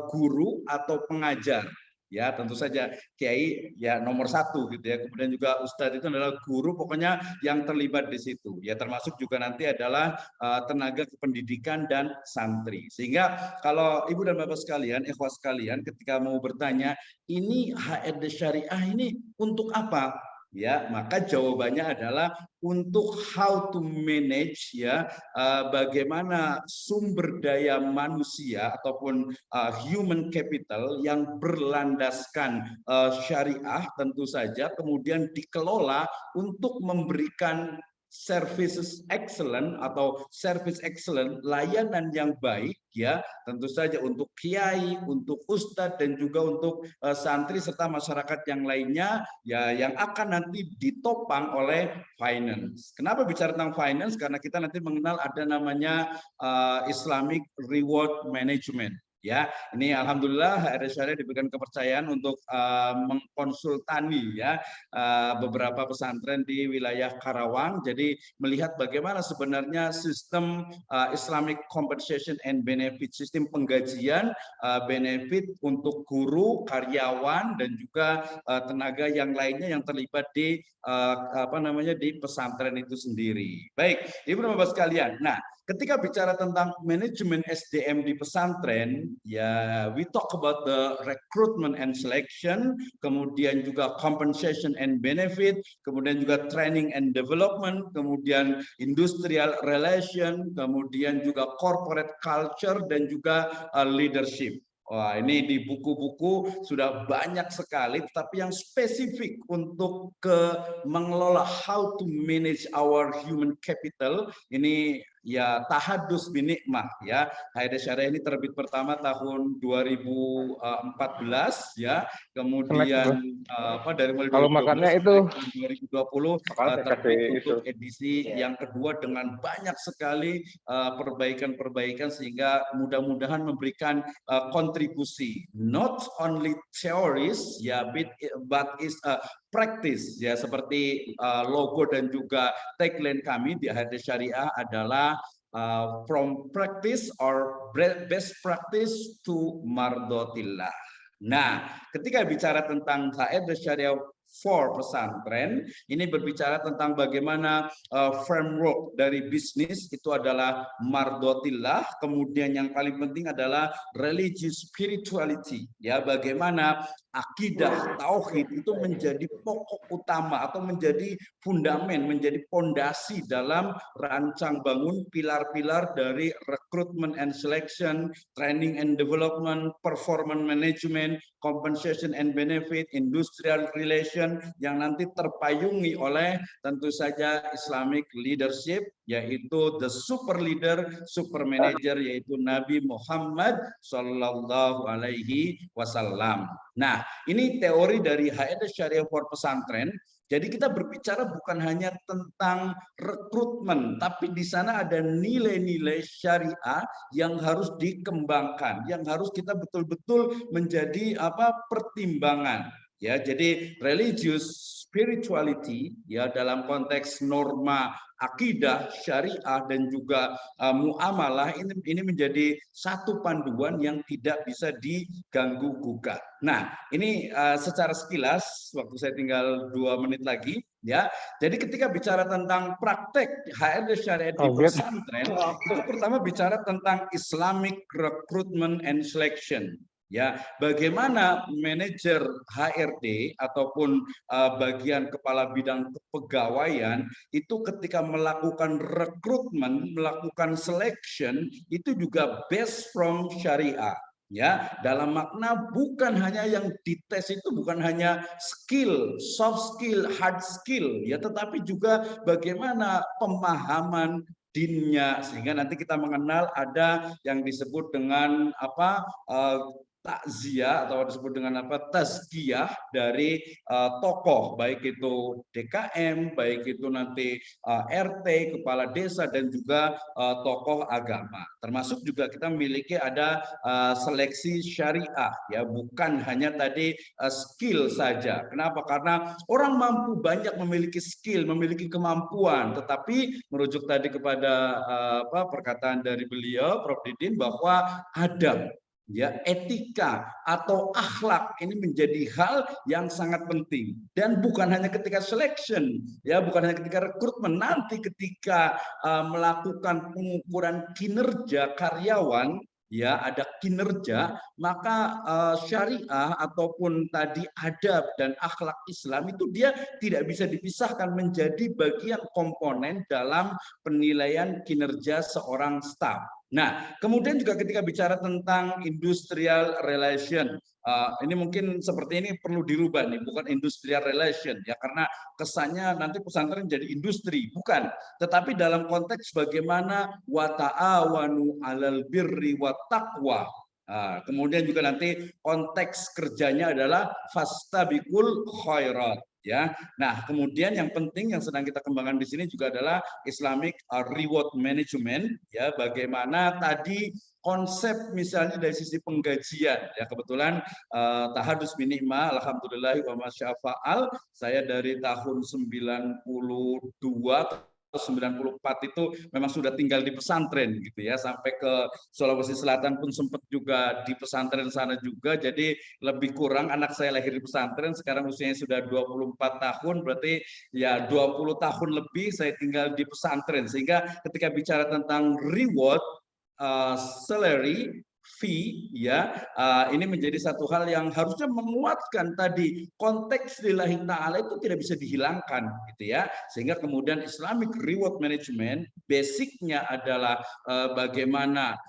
guru atau pengajar, ya, tentu saja kiai ya nomor satu gitu ya, kemudian juga ustadz itu adalah guru, pokoknya yang terlibat di situ, ya, termasuk juga nanti adalah tenaga kependidikan dan santri. Sehingga kalau ibu dan bapak sekalian, ikhwah sekalian, ketika mau bertanya ini HRD syariah ini untuk apa? Ya, maka jawabannya adalah untuk how to manage, ya, bagaimana sumber daya manusia ataupun human capital yang berlandaskan syariah tentu saja kemudian dikelola untuk memberikan services excellent atau service excellent, layanan yang baik, ya, tentu saja untuk kiai, untuk ustadz, dan juga untuk santri serta masyarakat yang lainnya, ya, yang akan nanti ditopang oleh finance. Kenapa bicara tentang finance? Karena kita nanti mengenal ada namanya Islamic Reward Management. Ya, ini alhamdulillah HRD Syariah diberikan kepercayaan untuk mengkonsultani, ya, beberapa pesantren di wilayah Karawang. Jadi melihat bagaimana sebenarnya sistem Islamic Compensation and Benefit, sistem penggajian benefit untuk guru, karyawan, dan juga tenaga yang lainnya yang terlibat di di pesantren itu sendiri. Baik, ibu dan bapak sekalian. Nah, ketika bicara tentang manajemen SDM di pesantren, ya we talk about the recruitment and selection, kemudian juga compensation and benefit, kemudian juga training and development, kemudian industrial relation, kemudian juga corporate culture, dan juga leadership. Wah, ini di buku-buku sudah banyak sekali, tapi yang spesifik untuk mengelola how to manage our human capital ini ya Tahadus bin Nikmah ya. Qaedah Syariah ini terbit pertama tahun 2014 ya. Kemudian dari mulai kalau makannya itu 2020 terbit untuk edisi yang kedua dengan banyak sekali perbaikan-perbaikan sehingga mudah-mudahan memberikan kontribusi not only theories ya but is practice ya, seperti logo dan juga tagline kami di Qaedah Syariah adalah from practice or best practice to mardotillah. Nah, ketika bicara tentang Qaedah Syariah for pesantren, ini berbicara tentang bagaimana framework dari bisnis itu adalah mardotillah, kemudian yang paling penting adalah religious spirituality, ya, bagaimana akidah tauhid itu menjadi pokok utama atau menjadi fundamen, menjadi pondasi dalam rancang bangun pilar-pilar dari recruitment and selection, training and development, performance management, compensation and benefit, industrial relation, yang nanti terpayungi oleh tentu saja Islamic leadership, yaitu the super leader, super manager, yaitu Nabi Muhammad Sallallahu Alaihi Wasallam. Nah, ini teori dari Qaedah Syariah for pesantren. Jadi kita berbicara bukan hanya tentang rekrutmen, tapi di sana ada nilai-nilai syariah yang harus dikembangkan, yang harus kita betul-betul menjadi pertimbangan. Ya, jadi religious spirituality ya dalam konteks norma akidah syariah dan juga muamalah ini menjadi satu panduan yang tidak bisa diganggu gugat. Nah, ini secara sekilas, waktu saya tinggal 2 menit lagi ya. Jadi ketika bicara tentang praktek Qaedah Syariah di pesantren, itu pertama bicara tentang Islamic recruitment and selection. Ya, bagaimana manajer HRD ataupun bagian kepala bidang kepegawaian itu ketika melakukan rekrutmen, melakukan selection itu juga based from syariah. Ya, dalam makna bukan hanya yang dites itu bukan hanya skill, soft skill, hard skill, ya, tetapi juga bagaimana pemahaman dinnya, sehingga nanti kita mengenal ada yang disebut dengan takziah atau disebut dengan tazkiyah dari tokoh, baik itu DKM, baik itu nanti RT, kepala desa, dan juga tokoh agama. Termasuk juga kita memiliki ada seleksi syariah, ya, bukan hanya tadi skill saja. Kenapa? Karena orang mampu banyak memiliki skill, memiliki kemampuan, tetapi merujuk tadi kepada perkataan dari beliau, Prof. Didin, bahwa adab, ya, etika atau akhlak ini menjadi hal yang sangat penting, dan bukan hanya ketika selection, ya, bukan hanya ketika rekrutmen, nanti ketika melakukan pengukuran kinerja karyawan, ya, ada kinerja, maka syariah ataupun tadi adab dan akhlak Islam itu dia tidak bisa dipisahkan menjadi bagian komponen dalam penilaian kinerja seorang staf. Nah, kemudian juga ketika bicara tentang industrial relation, ini mungkin seperti ini perlu dirubah nih, bukan industrial relation, ya, karena kesannya nanti pesantren jadi industri, bukan. Tetapi dalam konteks bagaimana wa ta'awanu 'alal birri wat taqwa. Kemudian juga nanti konteks kerjanya adalah fastabiqul khairat. Ya, nah kemudian yang penting yang sedang kita kembangkan di sini juga adalah Islamic reward management, ya, bagaimana tadi konsep misalnya dari sisi penggajian, ya, kebetulan Tahadus bin Nikmah, alhamdulillah wa masyafa'al, saya dari tahun 92 atau 94 itu memang sudah tinggal di pesantren gitu ya, sampai ke Sulawesi Selatan pun sempat juga di pesantren sana juga. Jadi lebih kurang anak saya lahir di pesantren, sekarang usianya sudah 24 tahun, berarti ya 20 tahun lebih saya tinggal di pesantren. Sehingga ketika bicara tentang reward, salary, fee, ya, ini menjadi satu hal yang harusnya menguatkan tadi konteks lillahi ta'ala itu tidak bisa dihilangkan gitu ya, sehingga kemudian Islamic reward management basicnya adalah bagaimana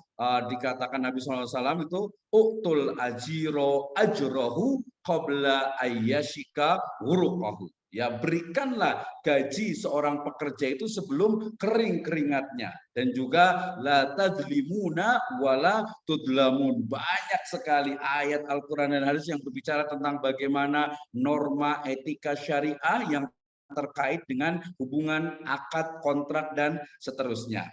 dikatakan Nabi SAW itu uktul ajiro ajrohu qabla ayyashika wuruqahu. Ya, berikanlah gaji seorang pekerja itu sebelum kering keringatnya, dan juga la tadlimuna wala tudlamun. Banyak sekali ayat Al-Qur'an dan hadis yang berbicara tentang bagaimana norma etika syariah yang terkait dengan hubungan akad, kontrak dan seterusnya.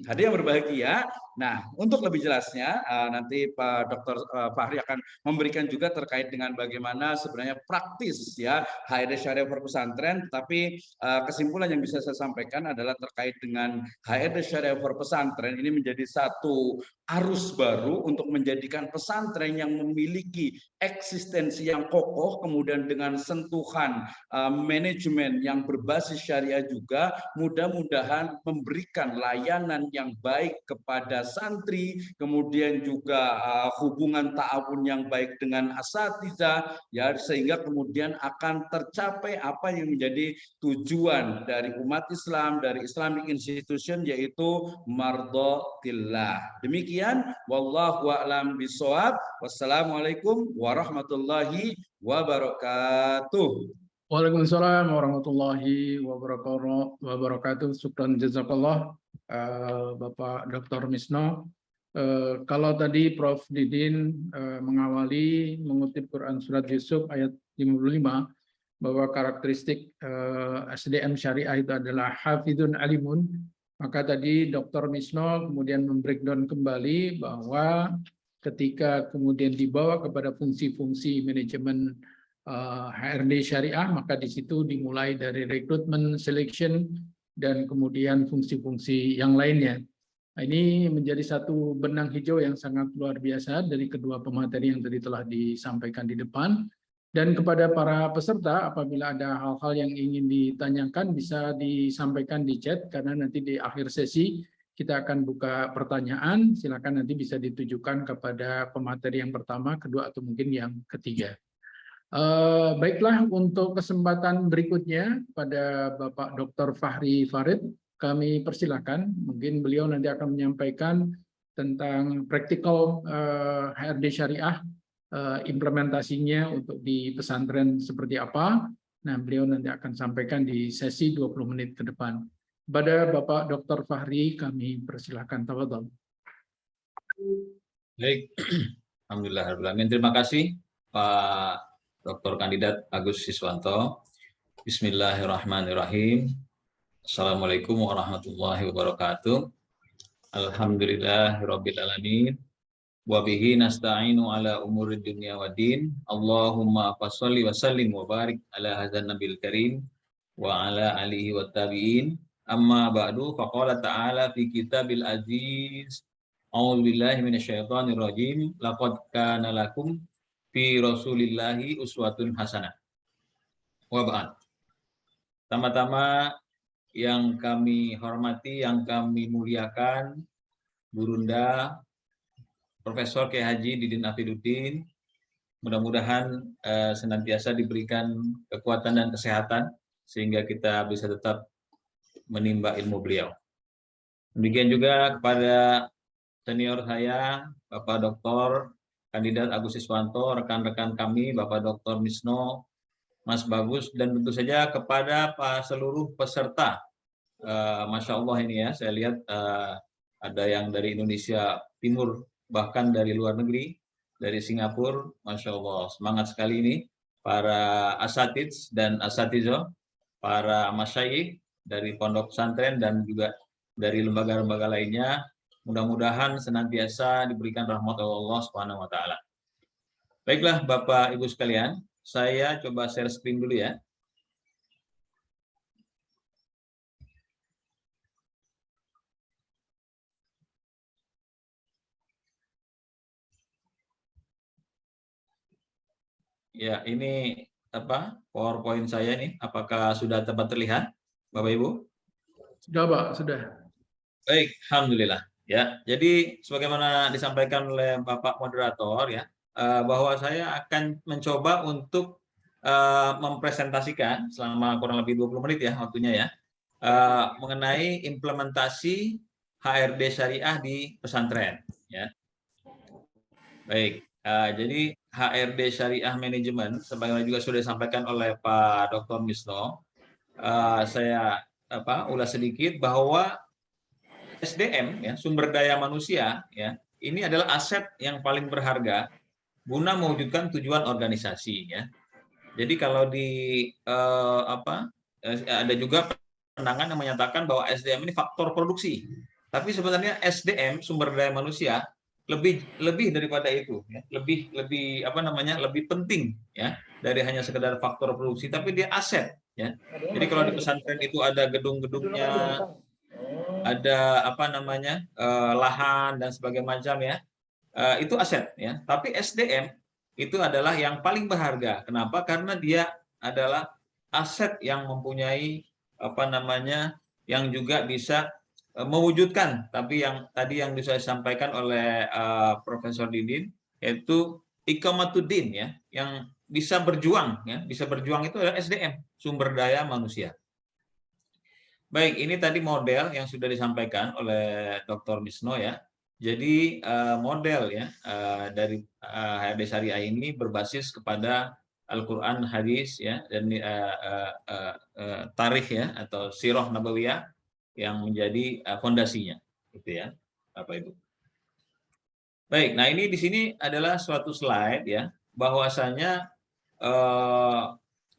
Hadir yang berbahagia. Nah, untuk lebih jelasnya nanti Pak Dr. Fahri akan memberikan juga terkait dengan bagaimana sebenarnya praktis ya HRD Syariah Pesantren. Tapi kesimpulan yang bisa saya sampaikan adalah terkait dengan HRD Syariah Pesantren ini menjadi satu arus baru untuk menjadikan pesantren yang memiliki eksistensi yang kokoh, kemudian dengan sentuhan manajemen yang berbasis syariah juga, mudah-mudahan memberikan layanan yang baik kepada santri, kemudian juga hubungan ta'awun yang baik dengan asatidzah, ya, sehingga kemudian akan tercapai apa yang menjadi tujuan dari umat Islam, dari Islamic Institution, yaitu mardhatillah. Demikian, wallahu a'lam bishawab. Wassalamualaikum warahmatullahi wabarakatuh. Waalaikumsalam warahmatullahi wabarakatuh. Syukran jazakallah Bapak Dr. Misno. Kalau tadi Prof. Didin mengawali mengutip Quran Surat Yusuf ayat 55, bahwa karakteristik SDM syariah itu adalah hafidun alimun, maka tadi Dr. Misno kemudian membreakdown kembali bahwa ketika kemudian dibawa kepada fungsi-fungsi manajemen HRD syariah, maka di situ dimulai dari rekrutmen, selection, dan kemudian fungsi-fungsi yang lainnya. Nah, ini menjadi satu benang hijau yang sangat luar biasa dari kedua pemateri yang tadi telah disampaikan di depan. Dan kepada para peserta, apabila ada hal-hal yang ingin ditanyakan, bisa disampaikan di chat, karena nanti di akhir sesi kita akan buka pertanyaan. Silakan nanti bisa ditujukan kepada pemateri yang pertama, kedua, atau mungkin yang ketiga. Baiklah, untuk kesempatan berikutnya pada Bapak Dr. Fahri Farid, kami persilakan. Mungkin beliau nanti akan menyampaikan tentang praktikal HRD syariah, implementasinya untuk di pesantren seperti apa. Nah, beliau nanti akan sampaikan di sesi 20 menit ke depan. Pada Bapak Dr. Fahri, kami persilakan. Tafadhol. Baik, alhamdulillah. Terima kasih Pak Dr. Kandidat Agus Siswanto. Bismillahirrahmanirrahim. Assalamualaikum warahmatullahi wabarakatuh. Alhamdulillahirabbil alamin. Wa bihi nasta'inu ala umurid dunya waddin. Allahumma shalli wa sallim wa barik ala hadzal nabiyil karim wa ala alihi wat tabi'in. Amma ba'du, faqala ta'ala fi kitabil aziz. A'udzu billahi minasyaitonir rajim. Laqad kana lakum fi Rasulillahi uswatun hasanah. Wa ba'd. Tama-tama yang kami hormati, yang kami muliakan, Burunda Profesor Kiai Haji Didin Afiduddin, mudah-mudahan senantiasa diberikan kekuatan dan kesehatan sehingga kita bisa tetap menimba ilmu beliau. Demikian juga kepada senior saya, Bapak Dr. Kandidat Agus Siswanto, rekan-rekan kami, Bapak Dr. Misno, Mas Bagus, dan tentu saja kepada seluruh peserta. Masya Allah ini ya, saya lihat ada yang dari Indonesia Timur, bahkan dari luar negeri, dari Singapura, Masya Allah, semangat sekali ini. Para asatids dan asatizo, para masyayikh dari pondok pesantren dan juga dari lembaga-lembaga lainnya, mudah-mudahan senantiasa diberikan rahmat Allah Subhanahu wa taala. Baiklah Bapak Ibu sekalian, saya coba share screen dulu ya. Ya, ini apa PowerPoint saya nih. Apakah sudah dapat terlihat, Bapak Ibu? Sudah, Pak, sudah. Baik, alhamdulillah. Ya, jadi sebagaimana disampaikan oleh Bapak Moderator ya, bahwa saya akan mencoba untuk mempresentasikan selama kurang lebih 20 menit ya waktunya ya, mengenai implementasi HRD syariah di pesantren. Ya, baik. Jadi HRD syariah manajemen, sebagaimana juga sudah disampaikan oleh Pak Dr. Misno, saya ulas sedikit bahwa SDM ya, sumber daya manusia ya, ini adalah aset yang paling berharga guna mewujudkan tujuan organisasi ya. Jadi kalau di ada juga pandangan yang menyatakan bahwa SDM ini faktor produksi. Tapi sebenarnya SDM sumber daya manusia lebih daripada itu ya. Lebih penting ya dari hanya sekedar faktor produksi, tapi dia aset ya. Jadi kalau di pesantren itu ada gedung-gedungnya, ada lahan dan sebagainya macam ya, itu aset ya. Tapi SDM itu adalah yang paling berharga. Kenapa? Karena dia adalah aset yang mempunyai yang juga bisa mewujudkan. Tapi yang tadi yang bisa disampaikan oleh Profesor Didin, yaitu iqamatuddin ya, yang bisa berjuang ya. Bisa berjuang itu adalah SDM, sumber daya manusia. Baik, ini tadi model yang sudah disampaikan oleh Dr. Misno ya. Jadi model ya dari HRD Syariah ini berbasis kepada Al-Quran, hadis ya, dan tarikh ya atau sirah nabawiyah yang menjadi fondasinya, gitu ya, Bapak Ibu. Baik, nah ini di sini adalah suatu slide ya, bahwasanya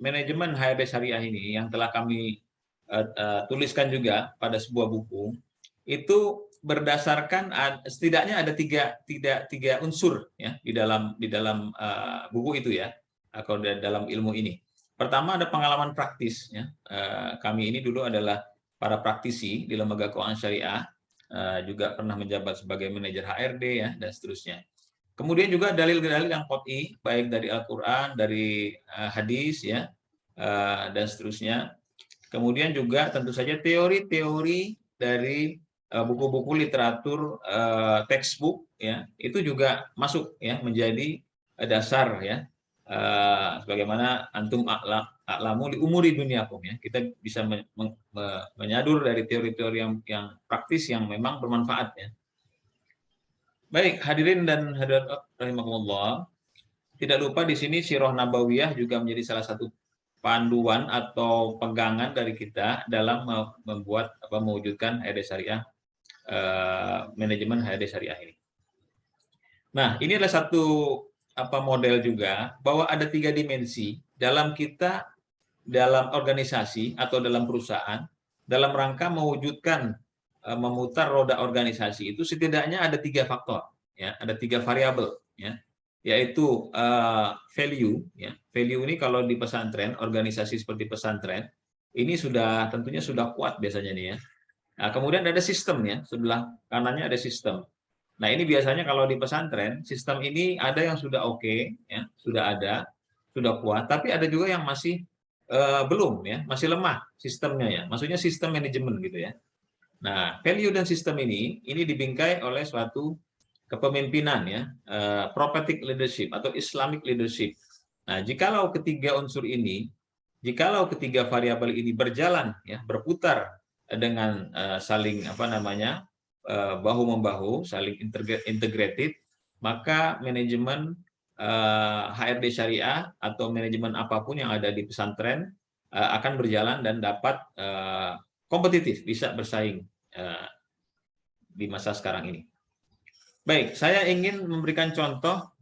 manajemen HRD Syariah ini yang telah kami tuliskan juga pada sebuah buku, itu berdasarkan setidaknya ada tiga unsur ya di dalam buku itu ya, kalau dalam ilmu ini. Pertama ada pengalaman praktis ya. Kami ini dulu adalah para praktisi di lembaga keuangan syariah, juga pernah menjabat sebagai manajer HRD ya dan seterusnya. Kemudian juga dalil-dalil yang qot'i, baik dari Al-Quran, dari hadis ya, dan seterusnya. Kemudian juga tentu saja teori-teori dari buku-buku literatur textbook ya, itu juga masuk ya menjadi dasar ya, sebagaimana antum a'lamu li umuri dunyakum ya, kita bisa menyadur dari teori-teori yang praktis yang memang bermanfaat ya. Baik, hadirin dan hadirat rahimakumullah, tidak lupa di sini sirah nabawiyah juga menjadi salah satu panduan atau pegangan dari kita dalam mewujudkan HRD Syariah, manajemen HRD Syariah ini. Nah, ini adalah satu model juga bahwa ada 3 dimensi dalam organisasi atau dalam perusahaan dalam rangka mewujudkan memutar roda organisasi itu setidaknya ada 3 faktor ya, ada 3 variabel ya, yaitu value ya. Value ini kalau di pesantren, organisasi seperti pesantren ini tentunya sudah kuat biasanya nih ya. Nah, kemudian ada sistem ya, sebelah kanannya ada sistem. Nah, ini biasanya kalau di pesantren sistem ini ada yang sudah oke ya, sudah kuat, tapi ada juga yang masih belum ya, masih lemah sistemnya ya. Maksudnya sistem manajemen gitu ya. Nah, value dan sistem ini dibingkai oleh suatu kepemimpinan ya, prophetic leadership atau Islamic leadership. Nah, jikalau ketiga unsur ini, jikalau ketiga variabel ini berjalan ya, berputar dengan saling bahu membahu, saling integrated, maka manajemen HRD Syariah atau manajemen apapun yang ada di pesantren akan berjalan dan dapat kompetitif, bisa bersaing di masa sekarang ini. Baik, saya ingin memberikan contoh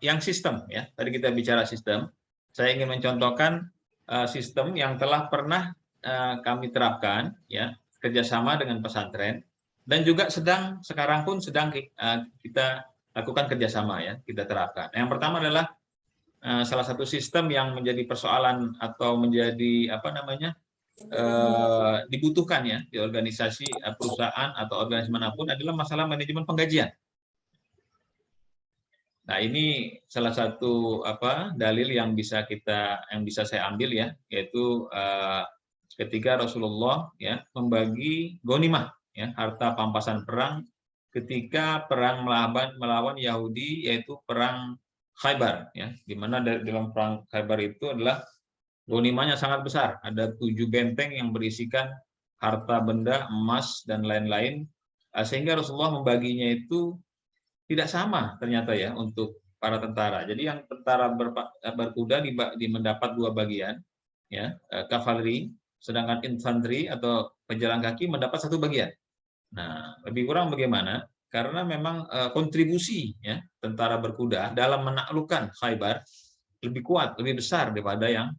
yang sistem ya. Tadi kita bicara sistem. Saya ingin mencontohkan sistem yang telah pernah kami terapkan ya, kerjasama dengan pesantren dan juga sekarang pun sedang kita lakukan kerjasama ya, kita terapkan. Yang pertama adalah salah satu sistem yang menjadi persoalan atau menjadi dibutuhkan ya di organisasi perusahaan atau organisasi manapun adalah masalah manajemen penggajian. Nah, ini salah satu dalil yang bisa saya ambil ya, yaitu ketika Rasulullah ya membagi ghanimah ya, harta pampasan perang ketika perang melawan Yahudi, yaitu perang Khaybar ya, di mana dalam perang Khaybar itu adalah ghanimahnya sangat besar, ada 7 benteng yang berisikan harta benda, emas dan lain-lain, sehingga Rasulullah membaginya itu tidak sama ternyata ya untuk para tentara. Jadi yang tentara berkuda mendapat 2 bagian, ya, kavaleri, sedangkan infanteri atau pejalan kaki mendapat 1 bagian. Nah, lebih kurang bagaimana? Karena memang kontribusi ya tentara berkuda dalam menaklukkan Khaybar lebih kuat, lebih besar daripada yang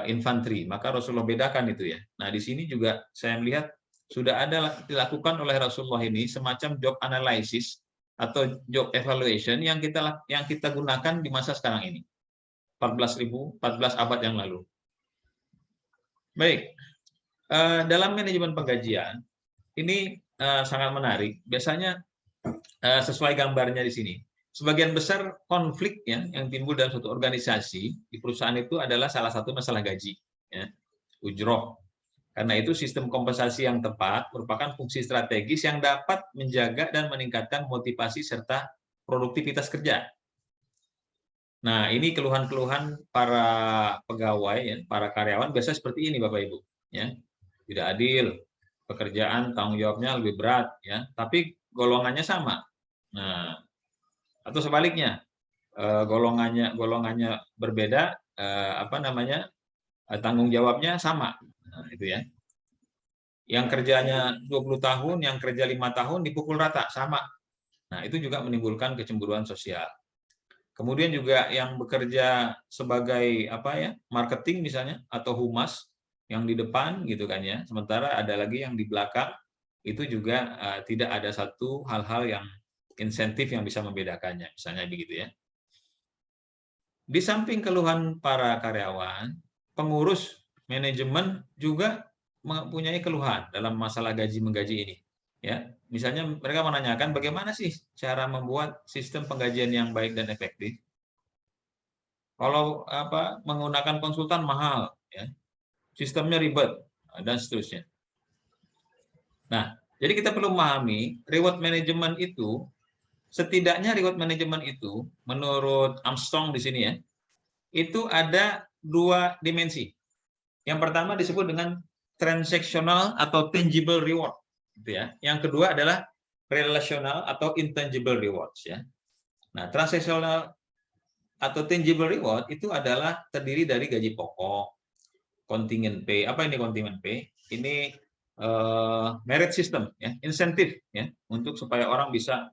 infanteri. Maka Rasulullah bedakan itu ya. Nah, di sini juga saya melihat sudah ada dilakukan oleh Rasulullah ini semacam job analysis atau job evaluation yang kita gunakan di masa sekarang ini. 14 abad yang lalu. Baik. Dalam manajemen penggajian ini sangat menarik. Biasanya sesuai gambarnya di sini. Sebagian besar konflik ya yang timbul dalam suatu organisasi di perusahaan itu adalah salah satu masalah gaji, ya, ujroh. Karena itu sistem kompensasi yang tepat merupakan fungsi strategis yang dapat menjaga dan meningkatkan motivasi serta produktivitas kerja. Nah, ini keluhan-keluhan para pegawai, ya, para karyawan biasa seperti ini, Bapak Ibu. Ya, tidak adil, pekerjaan tanggung jawabnya lebih berat, ya, tapi golongannya sama. Nah, atau sebaliknya, golongannya berbeda, tanggung jawabnya sama. Nah, itu ya. Yang kerjanya 20 tahun, yang kerja 5 tahun dipukul rata, sama. Nah, itu juga menimbulkan kecemburuan sosial. Kemudian juga yang bekerja sebagai marketing misalnya atau humas yang di depan gitu kan ya. Sementara ada lagi yang di belakang, itu juga tidak ada satu hal-hal yang insentif yang bisa membedakannya, misalnya begitu ya. Di samping keluhan para karyawan, pengurus manajemen juga mempunyai keluhan dalam masalah gaji-menggaji ini. Ya, misalnya mereka menanyakan bagaimana sih cara membuat sistem penggajian yang baik dan efektif. Kalau menggunakan konsultan mahal, ya, sistemnya ribet dan seterusnya. Nah, jadi kita perlu memahami reward management itu. Setidaknya reward management itu, menurut Armstrong di sini ya, itu ada 2 dimensi. Yang pertama disebut dengan transactional atau tangible reward, gitu ya. Yang kedua adalah relational atau intangible rewards ya. Nah, transactional atau tangible reward itu adalah terdiri dari gaji pokok, contingent pay. Apa ini contingent pay? Ini merit system ya, insentif ya, untuk supaya orang bisa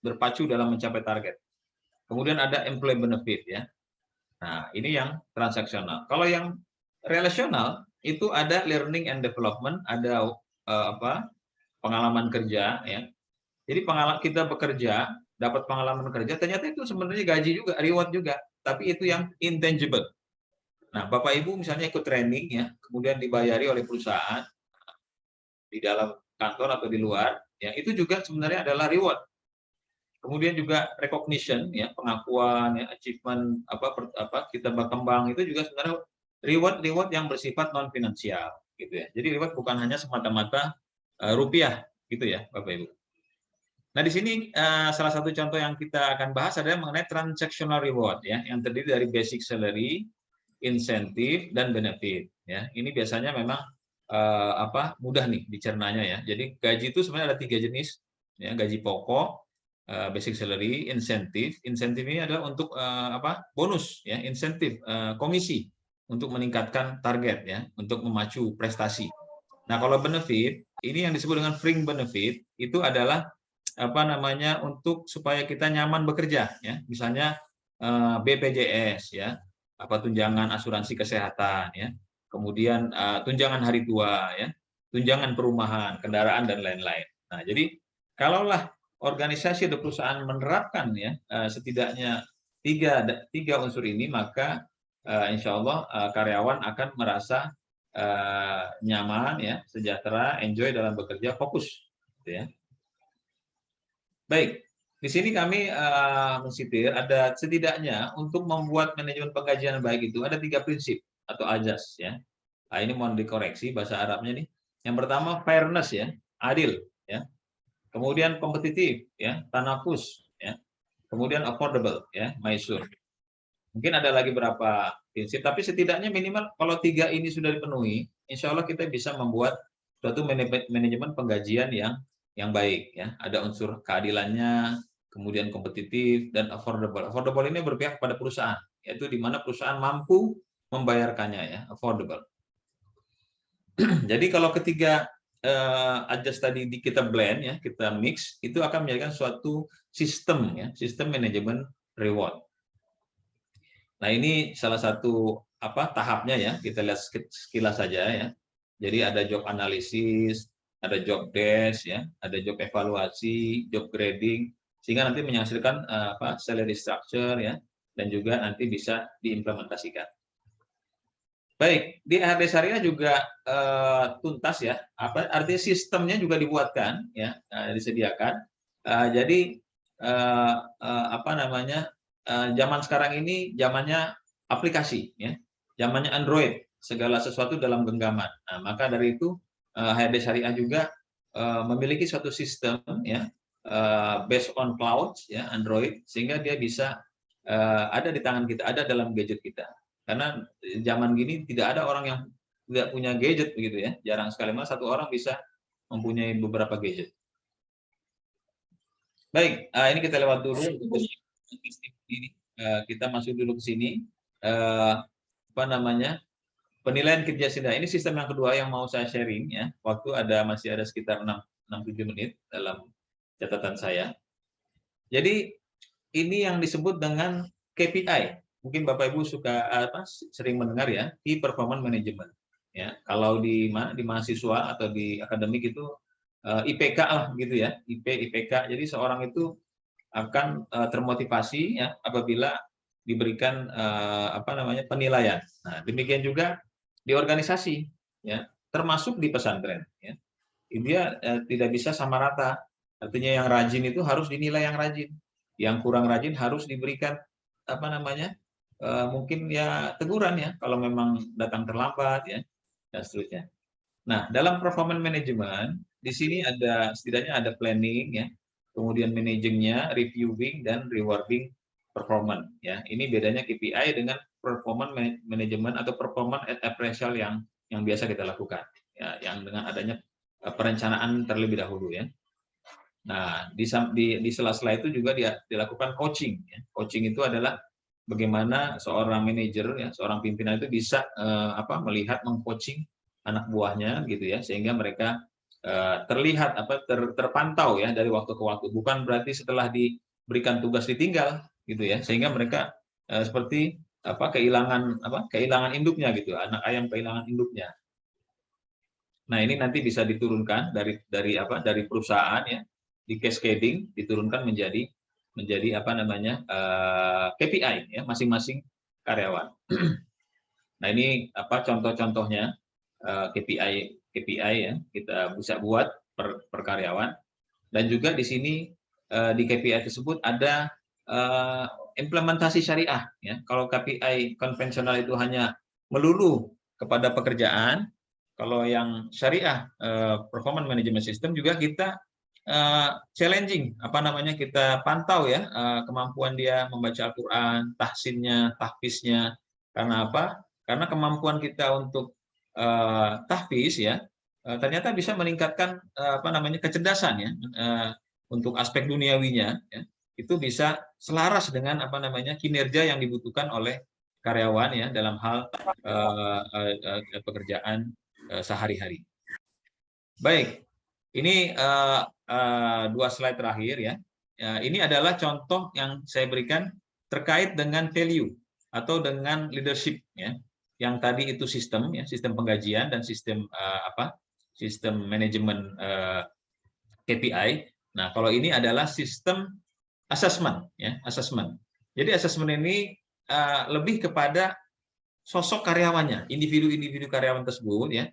berpacu dalam mencapai target. Kemudian ada employee benefit ya. Nah, ini yang transaksional. Kalau yang relasional itu ada learning and development, ada pengalaman kerja ya. Jadi kita bekerja, dapat pengalaman kerja, ternyata itu sebenarnya gaji juga, reward juga, tapi itu yang intangible. Nah, Bapak Ibu misalnya ikut training ya, kemudian dibayari oleh perusahaan di dalam kantor atau di luar, ya itu juga sebenarnya adalah reward. Kemudian juga recognition ya, pengakuan ya, achievement kita berkembang, itu juga sebenarnya reward yang bersifat non finansial gitu ya. Jadi reward bukan hanya semata-mata rupiah gitu ya, Bapak Ibu. Nah, di sini salah satu contoh yang kita akan bahas adalah mengenai transactional reward ya, yang terdiri dari basic salary, insentif dan benefit ya. Ini biasanya memang mudah nih dicernanya ya. Jadi gaji itu sebenarnya ada 3 jenis ya, gaji pokok, basic salary, insentif. Insentif ini adalah untuk bonus ya, insentif komisi untuk meningkatkan target ya, untuk memacu prestasi. Nah, kalau benefit ini yang disebut dengan fringe benefit itu adalah untuk supaya kita nyaman bekerja ya. Misalnya BPJS ya, tunjangan asuransi kesehatan ya. Kemudian tunjangan hari tua ya, tunjangan perumahan, kendaraan dan lain-lain. Nah, jadi kalaulah organisasi atau perusahaan menerapkan ya setidaknya tiga unsur ini, maka insya Allah karyawan akan merasa nyaman ya, sejahtera, enjoy dalam bekerja, fokus gitu ya. Baik, di sini kami mensitir ada setidaknya untuk membuat manajemen pengkajian yang baik itu ada 3 prinsip atau ajas ya. Nah, ini mohon dikoreksi bahasa Arabnya nih. Yang pertama fairness ya, adil ya. Kemudian kompetitif ya, tanafus ya. Kemudian affordable ya, maisur. Mungkin ada lagi berapa prinsip, tapi setidaknya minimal kalau 3 ini sudah dipenuhi, insya Allah kita bisa membuat suatu manajemen penggajian yang baik ya. Ada unsur keadilannya, kemudian kompetitif dan affordable. Affordable ini berpihak pada perusahaan, yaitu di mana perusahaan mampu membayarkannya ya, affordable. Jadi kalau ketiga ajas tadi kita blend ya, kita mix, itu akan menjadikan suatu sistem ya, sistem manajemen reward. Nah, ini salah satu tahapnya ya, kita lihat sekilas saja ya. Jadi ada job analisis, ada job desk ya, ada job evaluasi, job grading, sehingga nanti menghasilkan salary structure ya, dan juga nanti bisa diimplementasikan. Baik, di HRD Syariah juga tuntas ya, artinya sistemnya juga dibuatkan ya, disediakan. Jadi zaman sekarang ini zamannya aplikasi ya, zamannya Android, segala sesuatu dalam genggaman. Nah, maka dari itu HRD Syariah juga memiliki suatu sistem ya, based on cloud ya, Android, sehingga dia bisa ada di tangan kita, ada dalam gadget kita. Karena zaman gini tidak ada orang yang tidak punya gadget begitu ya, jarang sekali mas satu orang bisa mempunyai beberapa gadget. Baik, ini kita lewat dulu. Kita masuk dulu ke sini. Penilaian kerja sidang. Ini sistem yang kedua yang mau saya sharing ya. Waktu masih ada sekitar 6-7 menit dalam catatan saya. Jadi ini yang disebut dengan KPI. Mungkin Bapak Ibu suka sering mendengar ya, Key Performance Management. Ya, kalau di mahasiswa atau di akademik itu IPK lah gitu ya, IPK. Jadi seorang itu akan termotivasi ya apabila diberikan penilaian. Nah, demikian juga di organisasi ya, termasuk di pesantren ya. Dia tidak bisa sama rata. Artinya yang rajin itu harus dinilai yang rajin. Yang kurang rajin harus diberikan mungkin ya teguran ya kalau memang datang terlambat ya, dan seterusnya. Nah, dalam performance management di sini setidaknya ada planning ya, kemudian managingnya, reviewing dan rewarding performance ya. Ini bedanya KPI dengan performance management atau performance appraisal yang biasa kita lakukan ya, yang dengan adanya perencanaan terlebih dahulu ya. Nah, di sela-sela itu juga dilakukan coaching ya. Coaching itu adalah bagaimana seorang manajer ya, seorang pimpinan itu bisa melihat mengcoaching anak buahnya gitu ya, sehingga mereka terlihat terpantau ya dari waktu ke waktu. Bukan berarti setelah diberikan tugas ditinggal gitu ya, sehingga mereka seperti kehilangan induknya gitu, anak ayam kehilangan induknya. Nah, ini nanti bisa diturunkan dari perusahaan ya, di cascading diturunkan menjadi KPI ya, masing-masing karyawan. Nah, ini contoh-contohnya KPI ya, kita bisa buat per karyawan. Dan juga di sini di KPI tersebut ada implementasi syariah ya. Kalau KPI konvensional itu hanya melulu kepada pekerjaan, kalau yang syariah performance management system juga kita challenging kita pantau ya kemampuan dia membaca Al-Qur'an, tahsinnya, tahfiznya. Karena apa? Karena kemampuan kita untuk tahfiz ya ternyata bisa meningkatkan kecerdasan ya untuk aspek duniawinya ya, itu bisa selaras dengan kinerja yang dibutuhkan oleh karyawan ya dalam hal pekerjaan sehari-hari. Baik, ini 2 slide terakhir ya. Ini adalah contoh yang saya berikan terkait dengan value atau dengan leadership ya. Yang tadi itu sistem ya, sistem penggajian dan sistem sistem manajemen KPI. Nah, kalau ini adalah sistem assessment ya, assessment. Jadi assessment ini lebih kepada sosok karyawannya, individu-individu karyawan tersebut ya.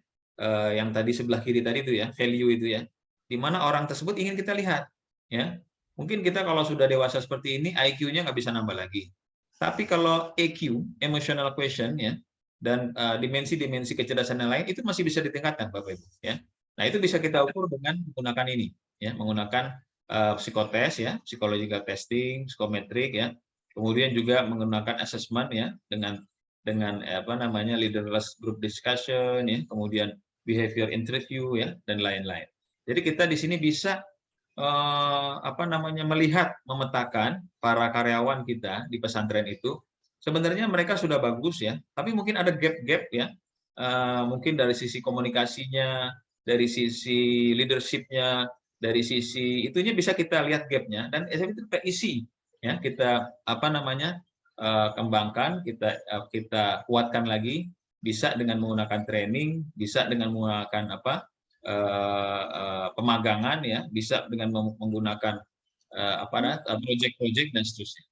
Yang tadi sebelah kiri tadi itu ya, value itu ya. Di mana orang tersebut ingin kita lihat ya. Mungkin kita kalau sudah dewasa seperti ini, IQ-nya nggak bisa nambah lagi. Tapi kalau EQ, emotional question, ya, dan dimensi-dimensi kecerdasan yang lain, itu masih bisa ditingkatkan, Bapak Ibu. Ya. Nah, itu bisa kita ukur dengan menggunakan ini, ya, menggunakan psikotes, ya, psychological testing, psikometrik, ya. Kemudian juga menggunakan assessment, ya, dengan apa namanya leaderless group discussion, ya, kemudian behavior interview, ya, dan lain-lain. Jadi kita di sini bisa apa namanya melihat, memetakan para karyawan kita di pesantren itu sebenarnya mereka sudah bagus, ya, tapi mungkin ada gap-gap, ya, mungkin dari sisi komunikasinya, dari sisi leadership-nya, dari sisi itunya bisa kita lihat gap-nya, dan itu kita isi, ya, kita apa namanya kembangkan, kita kuatkan lagi, bisa dengan menggunakan training, bisa dengan menggunakan apa pemagangan, ya, bisa dengan menggunakan project-project dan seterusnya.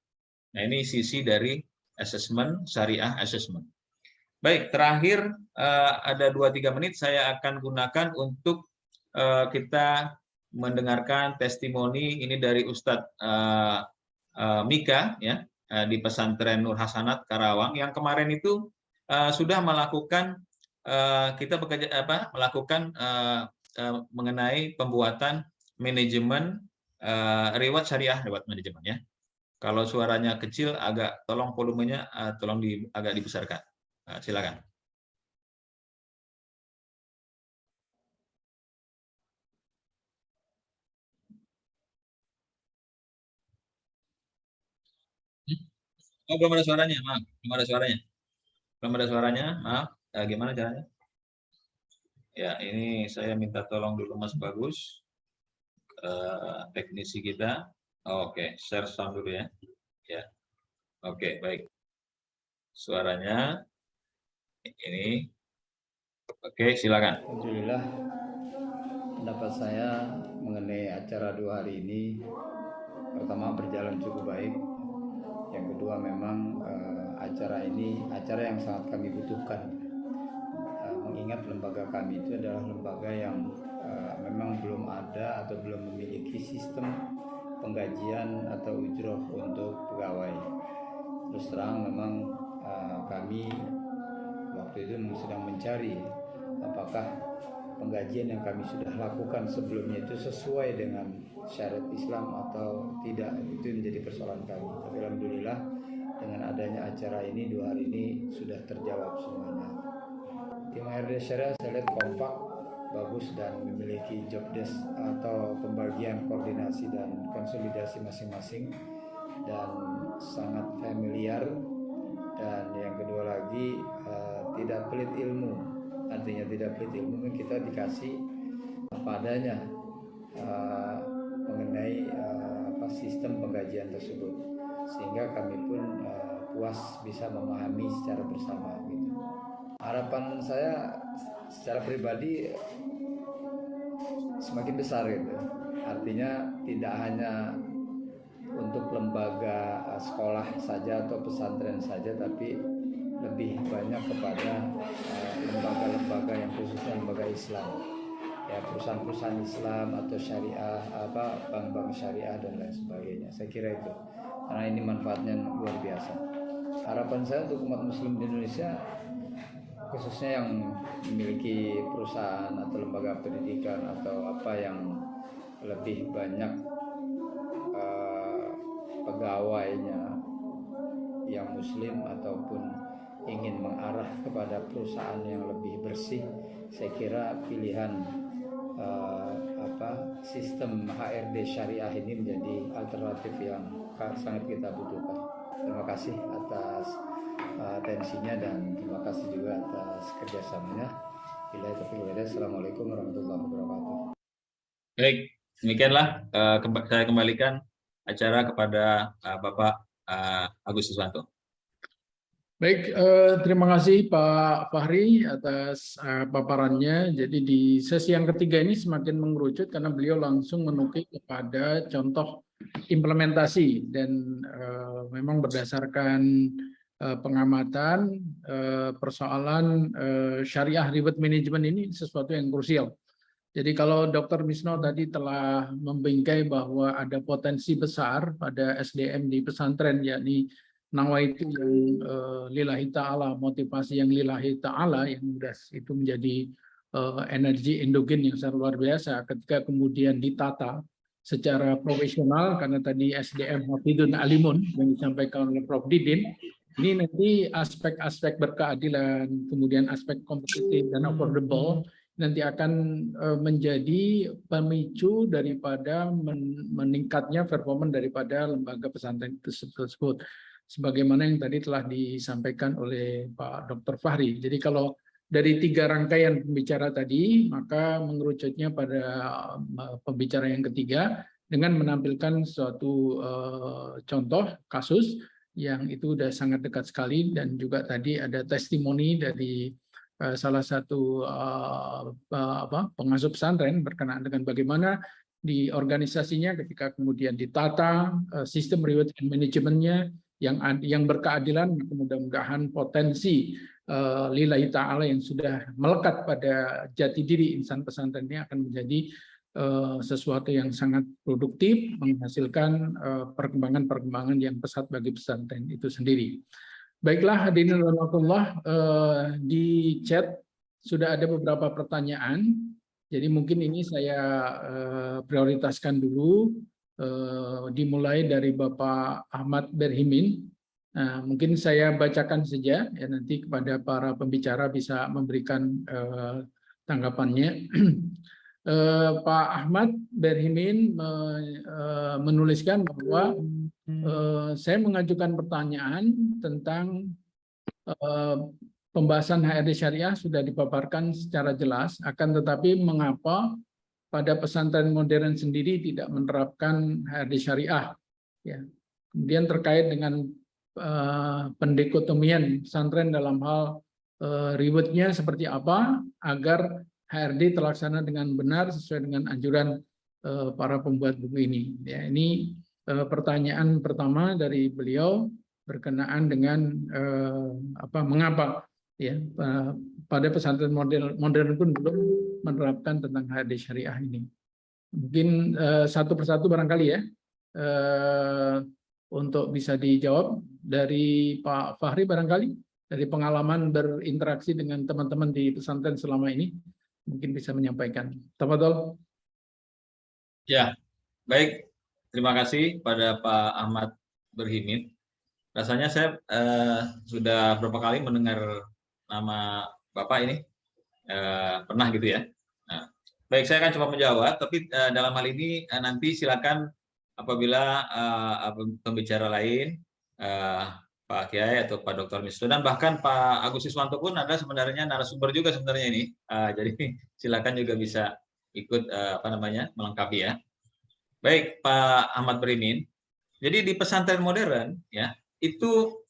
Nah, ini sisi dari assessment, syariah assessment. Baik, terakhir ada 2-3 menit saya akan gunakan untuk kita mendengarkan testimoni ini dari Ustadz Mika, ya, di pesantren Nur Hasanat Karawang, yang kemarin itu sudah melakukan kita melakukan mengenai pembuatan manajemen reward syariah lewat manajemen, ya. Kalau suaranya kecil, tolong volumenya tolong agak dibesarkan. Silakan. Oh, belum ada suaranya, maaf. Belum ada suaranya. Belum ada suaranya, maaf. Gimana caranya? Ya, ini saya minta tolong dulu Mas Bagus, teknisi kita. Oke, share sound dulu, ya. Ya, oke, baik. Suaranya ini. Oke, silakan. Alhamdulillah, pendapat saya mengenai acara 2 hari ini, pertama berjalan cukup baik. Yang kedua memang acara ini acara yang sangat kami butuhkan. Mengingat lembaga kami itu adalah lembaga yang memang belum ada atau belum memiliki sistem penggajian atau ujroh untuk pegawai. Terus terang memang kami waktu itu sedang mencari apakah penggajian yang kami sudah lakukan sebelumnya itu sesuai dengan syariat Islam atau tidak, itu menjadi persoalan kami. Tapi alhamdulillah dengan adanya acara ini 2 hari ini sudah terjawab semuanya. Tim HRD Syariah saya lihat kompak, bagus, dan memiliki job desk atau pembagian koordinasi dan konsolidasi masing-masing, dan sangat familiar. Dan yang kedua lagi tidak pelit ilmu. Artinya tidak pelit ilmu, kita dikasih apa adanya mengenai sistem penggajian tersebut, sehingga kami pun puas bisa memahami secara bersama gitu. Harapan saya secara pribadi semakin besar gitu. Artinya tidak hanya untuk lembaga sekolah saja atau pesantren saja, tapi lebih banyak kepada lembaga-lembaga yang khususnya lembaga Islam, ya, perusahaan-perusahaan Islam atau syariah, bank-bank syariah dan lain sebagainya. Saya kira itu, karena ini manfaatnya luar biasa. Harapan saya untuk umat muslim di Indonesia, khususnya yang memiliki perusahaan atau lembaga pendidikan atau apa yang lebih banyak pegawainya yang muslim ataupun ingin mengarah kepada perusahaan yang lebih bersih, saya kira pilihan sistem HRD syariah ini menjadi alternatif yang sangat kita butuhkan. Terima kasih atas atensinya dan terima kasih juga atas kerjasamanya. Assalamualaikum warahmatullahi wabarakatuh. Baik, demikianlah saya kembalikan acara kepada Bapak Agus Susanto. Baik, terima kasih Pak Fahri atas paparannya. Jadi di sesi yang ketiga ini semakin mengerucut karena beliau langsung menukik kepada contoh implementasi, dan memang berdasarkan pengamatan persoalan syariah reward management ini sesuatu yang krusial. Jadi kalau Dr. Misno tadi telah membingkai bahwa ada potensi besar pada SDM di pesantren, yakni nawaitu yang lillahi ta'ala, motivasi yang lillahi ta'ala, yang itu menjadi energi endogen yang sangat luar biasa ketika kemudian ditata secara profesional, karena tadi SDM hafidun alimun yang disampaikan oleh Prof. Didin, ini nanti aspek-aspek berkeadilan, kemudian aspek kompetitif dan affordable, nanti akan menjadi pemicu daripada meningkatnya performa daripada lembaga pesantren tersebut. Sebagaimana yang tadi telah disampaikan oleh Pak Dr. Fahri. Jadi kalau dari 3 rangkaian pembicara tadi, maka mengerucutnya pada pembicara yang ketiga dengan menampilkan suatu contoh kasus yang itu sudah sangat dekat sekali, dan juga tadi ada testimoni dari salah satu pengasuh pesantren berkenaan dengan bagaimana di organisasinya ketika kemudian ditata sistem reward and manajemennya yang berkeadilan, mudah-mudahan potensi lillahi ta'ala yang sudah melekat pada jati diri insan pesantren ini akan menjadi sesuatu yang sangat produktif, menghasilkan perkembangan-perkembangan yang pesat bagi pesantren itu sendiri. Baiklah hadirin rahmatullah, di chat sudah ada beberapa pertanyaan, jadi mungkin ini saya prioritaskan dulu, dimulai dari Bapak Ahmad Berhimin. Nah, mungkin saya bacakan saja ya, nanti kepada para pembicara bisa memberikan tanggapannya. Pak Ahmad Berhimin menuliskan bahwa saya mengajukan pertanyaan tentang pembahasan HRD syariah sudah dipaparkan secara jelas, akan tetapi mengapa pada pesantren modern sendiri tidak menerapkan HRD syariah? Ya. Kemudian terkait dengan pendikotomian pesantren dalam hal rewardnya seperti apa agar HRD terlaksana dengan benar sesuai dengan anjuran para pembuat buku ini. Ya, ini pertanyaan pertama dari beliau berkenaan dengan mengapa ya pada pesantren modern pun belum menerapkan tentang HRD syariah ini. Mungkin satu persatu barangkali ya untuk bisa dijawab dari Pak Fahri barangkali, dari pengalaman berinteraksi dengan teman-teman di pesantren selama ini mungkin bisa menyampaikan. Tafadhol. Ya, baik. Terima kasih pada Pak Ahmad Berhimin. Rasanya saya sudah beberapa kali mendengar nama Bapak ini, pernah gitu ya. Nah, baik, saya akan coba menjawab, tapi dalam hal ini nanti silakan apabila pembicara lain, Pak Kiai atau Pak Dr. Misno, dan bahkan Pak Agus Iswanto pun ada sebenarnya narasumber juga sebenarnya ini. Jadi silakan juga bisa ikut melengkapi ya. Baik, Pak Ahmad Berhimin. Jadi di pesantren modern ya itu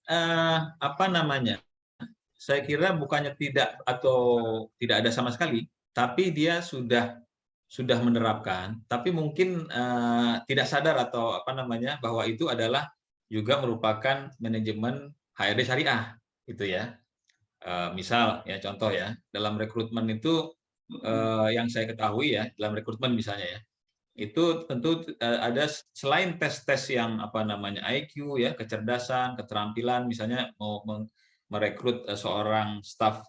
saya kira bukannya tidak ada sama sekali, tapi dia sudah menerapkan, tapi mungkin tidak sadar atau bahwa itu adalah juga merupakan manajemen HRD syariah gitu ya. Misal ya contoh ya, dalam rekrutmen itu yang saya ketahui ya, dalam rekrutmen misalnya ya, itu tentu ada selain tes-tes yang IQ ya, kecerdasan, keterampilan, misalnya mau merekrut seorang staf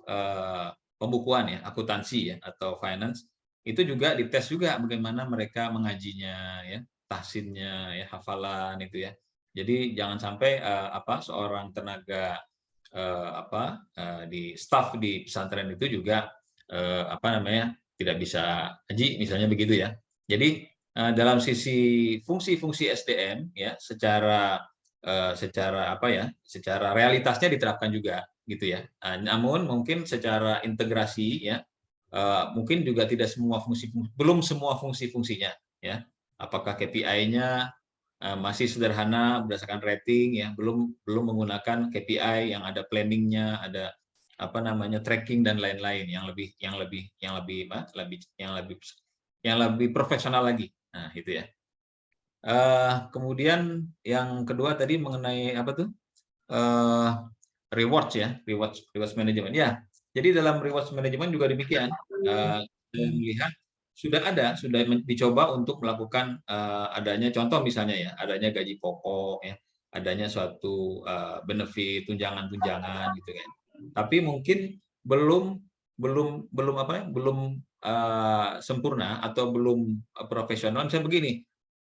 pembukuan ya, akuntansi ya atau finance, itu juga dites juga bagaimana mereka mengajinya ya, tahsinnya ya, hafalan itu ya. Jadi jangan sampai seorang tenaga di staf di pesantren itu juga tidak bisa haji misalnya begitu ya. Jadi dalam sisi fungsi-fungsi SDM ya secara realitasnya diterapkan juga gitu ya. Namun mungkin secara integrasi ya mungkin juga tidak semua belum semua fungsinya ya. Apakah KPI-nya masih sederhana berdasarkan rating ya, belum menggunakan KPI yang ada planningnya, ada tracking dan lain-lain yang lebih profesional lagi. Nah, itu ya. Kemudian yang kedua tadi mengenai rewards ya, rewards management ya. Jadi dalam rewards management juga demikian. Saya melihat sudah dicoba untuk melakukan adanya contoh misalnya ya, adanya gaji pokok ya, adanya suatu benefit tunjangan-tunjangan gitu kan. Tapi mungkin belum apa ya, belum sempurna atau belum profesional. Misalnya begini,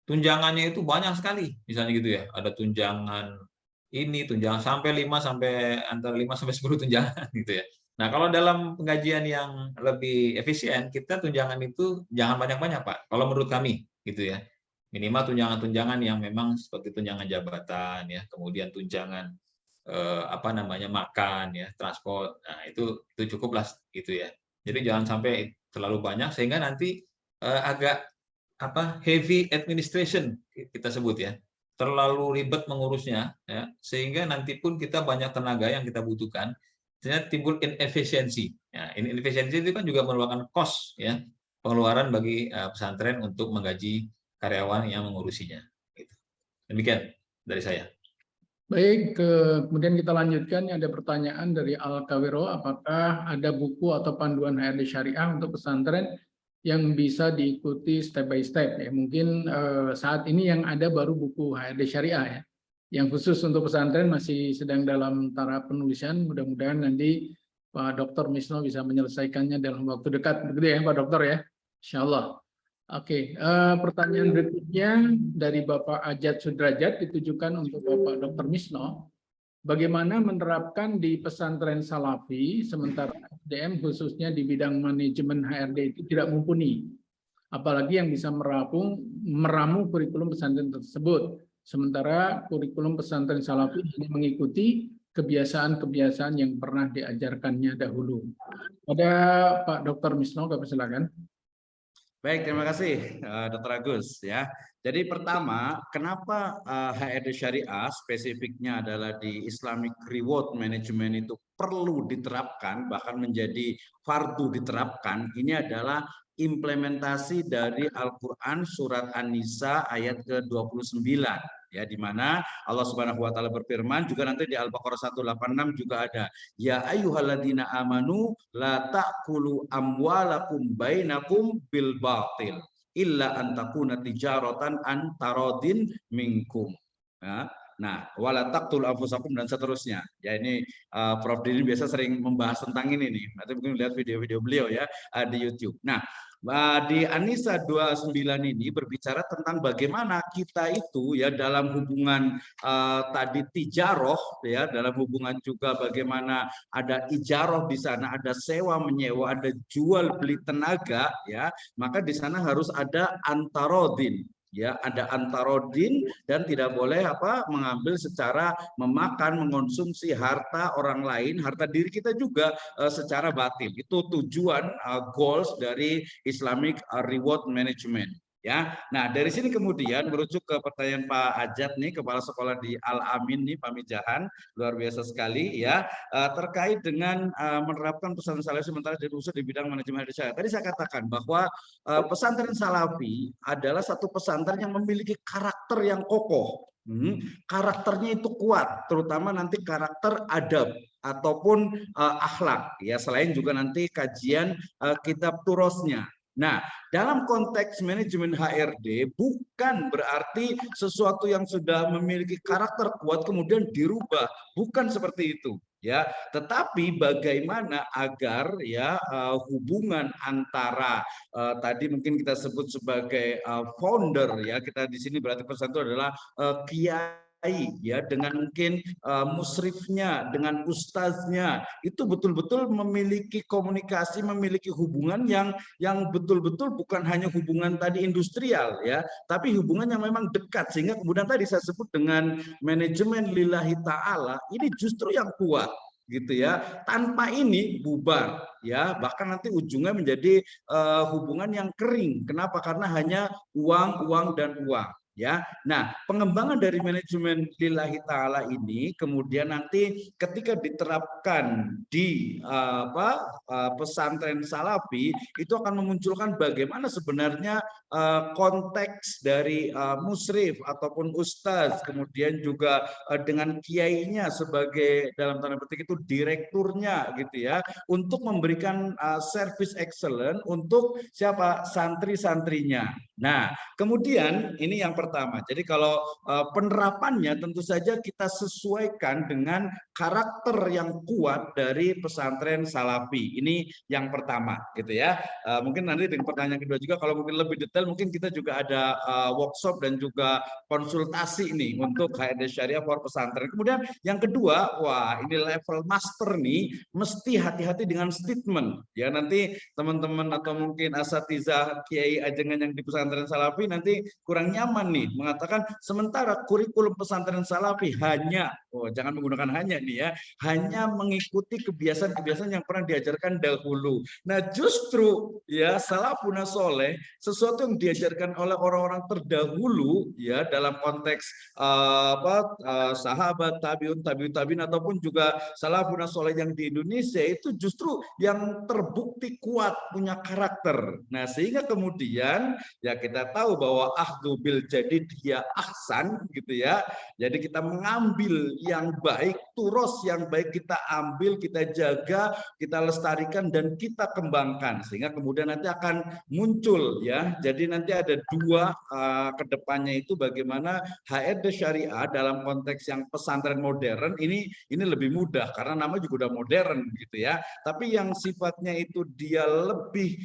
tunjangannya itu banyak sekali, misalnya gitu ya. Ada tunjangan ini, tunjangan sampai antara 5 sampai 10 tunjangan gitu ya. Nah, kalau dalam penggajian yang lebih efisien, kita tunjangan itu jangan banyak-banyak, Pak. Kalau menurut kami, gitu ya. Minimal tunjangan-tunjangan yang memang seperti tunjangan jabatan, ya, kemudian tunjangan apa namanya makan, ya, transport. Nah, itu cukuplah, gitu ya. Jadi jangan sampai terlalu banyak sehingga nanti agak apa heavy administration kita sebut ya, terlalu ribet mengurusnya, ya, sehingga nanti pun kita banyak tenaga yang kita butuhkan. Sehingga timbul inefisiensi. Ya, inefisiensi itu kan juga merupakan cost ya, pengeluaran bagi pesantren untuk menggaji karyawan yang mengurusinya. Gitu. Demikian dari saya. Baik, kemudian kita lanjutkan. Ada pertanyaan dari Al Kawiro, apakah ada buku atau panduan HRD Syariah untuk pesantren yang bisa diikuti step by step? Ya, mungkin saat ini yang ada baru buku HRD Syariah ya. Yang khusus untuk pesantren masih sedang dalam taraf penulisan. Mudah-mudahan nanti Pak Dr. Misno bisa menyelesaikannya dalam waktu dekat, begitu ya Pak Dokter ya, Insya Allah. Oke, pertanyaan berikutnya dari Bapak Ajat Sudrajat ditujukan untuk Bapak Dr. Misno. Bagaimana menerapkan di pesantren Salafi sementara SDM khususnya di bidang manajemen HRD itu tidak mumpuni, apalagi yang bisa meramu kurikulum pesantren tersebut. Sementara kurikulum pesantren Salafi hanya mengikuti kebiasaan-kebiasaan yang pernah diajarkannya dahulu. Ada Pak Dr. Misno, kami silakan. Baik, terima kasih Dr. Agus ya. Jadi pertama, kenapa HRD Syariah spesifiknya adalah di Islamic Reward Management itu perlu diterapkan, bahkan menjadi fardu diterapkan, ini adalah implementasi dari Al-Quran surat An-Nisa ayat ke-29. Ya, di mana Allah Subhanahu wa taala berfirman, juga nanti di Al-Baqarah 186 juga ada, ya ayyuhalladzina amanu la ta'kulu amwalakum bainakum bil batil illa an takuna tijaratan an taradin minkum. Ya. Nah, wala taqtul anfusakum dan seterusnya. Ya, ini Prof Dini biasa sering membahas tentang ini nih. Nanti mungkin lihat video-video beliau ya di YouTube. Nah, di An-Nisa 29 ini berbicara tentang bagaimana kita itu ya dalam hubungan tadi tijaroh ya, dalam hubungan juga bagaimana ada ijaroh di sana, ada sewa menyewa, ada jual beli tenaga ya, maka di sana harus ada antarodin. Ya, ada antarodin dan tidak boleh mengambil secara memakan, mengonsumsi harta orang lain, harta diri kita juga secara batil. Itu tujuan goals dari Islamic Reward Management. Ya, nah dari sini kemudian merujuk ke pertanyaan Pak Ajat nih, kepala sekolah di Al Amin nih, Pamijahan, luar biasa sekali ya, terkait dengan menerapkan pesantren Salafi sementara diusut di bidang manajemen hadis. Tadi saya katakan bahwa pesantren Salafi adalah satu pesantren yang memiliki karakter yang kokoh. Karakternya itu kuat, terutama nanti karakter adab ataupun akhlak ya, selain juga nanti kajian kitab turosnya. Nah, dalam konteks manajemen HRD bukan berarti sesuatu yang sudah memiliki karakter kuat kemudian dirubah, bukan seperti itu ya, tetapi bagaimana agar ya hubungan antara tadi mungkin kita sebut sebagai founder ya, kita di sini berarti pesantren adalah kiai ya, dengan mungkin musrifnya, dengan ustaznya, itu betul-betul memiliki komunikasi, memiliki hubungan yang betul-betul bukan hanya hubungan tadi industrial ya, tapi hubungan yang memang dekat, sehingga kemudian tadi saya sebut dengan manajemen lillahi ta'ala, ini justru yang kuat gitu ya. Tanpa ini bubar ya, bahkan nanti ujungnya menjadi hubungan yang kering. Kenapa? Karena hanya uang dan uang. ya. Nah, pengembangan dari manajemen lillahi ta'ala ini kemudian nanti ketika diterapkan di pesantren salafi itu akan memunculkan bagaimana sebenarnya konteks dari musyrif ataupun ustadz, kemudian juga dengan kiainya sebagai dalam tanda petik itu direkturnya gitu ya, untuk memberikan service excellent untuk siapa? Santri-santrinya. Nah, kemudian ini yang pertama. Jadi kalau penerapannya tentu saja kita sesuaikan dengan karakter yang kuat dari pesantren salafi. Ini yang pertama gitu ya. Mungkin nanti dengan pertanyaan kedua juga kalau mungkin lebih detail mungkin kita juga ada workshop dan juga konsultasi nih untuk HRD Syariah for pesantren. Kemudian yang kedua, wah ini level master nih, mesti hati-hati dengan statement. Ya nanti teman-teman atau mungkin asatizah kiai ajengan yang di pesantren salafi nanti kurang nyaman nih mengatakan sementara kurikulum pesantren salafi hanya, jangan menggunakan hanya nih ya, hanya mengikuti kebiasaan-kebiasaan yang pernah diajarkan dahulu. Nah justru ya salafun soleh, sesuatu yang diajarkan oleh orang-orang terdahulu ya dalam konteks sahabat, tabiun ataupun juga salafun soleh yang di Indonesia itu justru yang terbukti kuat punya karakter. Nah sehingga kemudian ya kita tahu bahwa ahdu bil jadid dia ahsan gitu ya. Jadi kita mengambil yang baik, turos yang baik kita ambil, kita jaga, kita lestarikan dan kita kembangkan sehingga kemudian nanti akan muncul ya. Jadi nanti ada dua kedepannya itu bagaimana HRD Syariah dalam konteks yang pesantren modern ini lebih mudah karena nama juga udah modern gitu ya. Tapi yang sifatnya itu dia lebih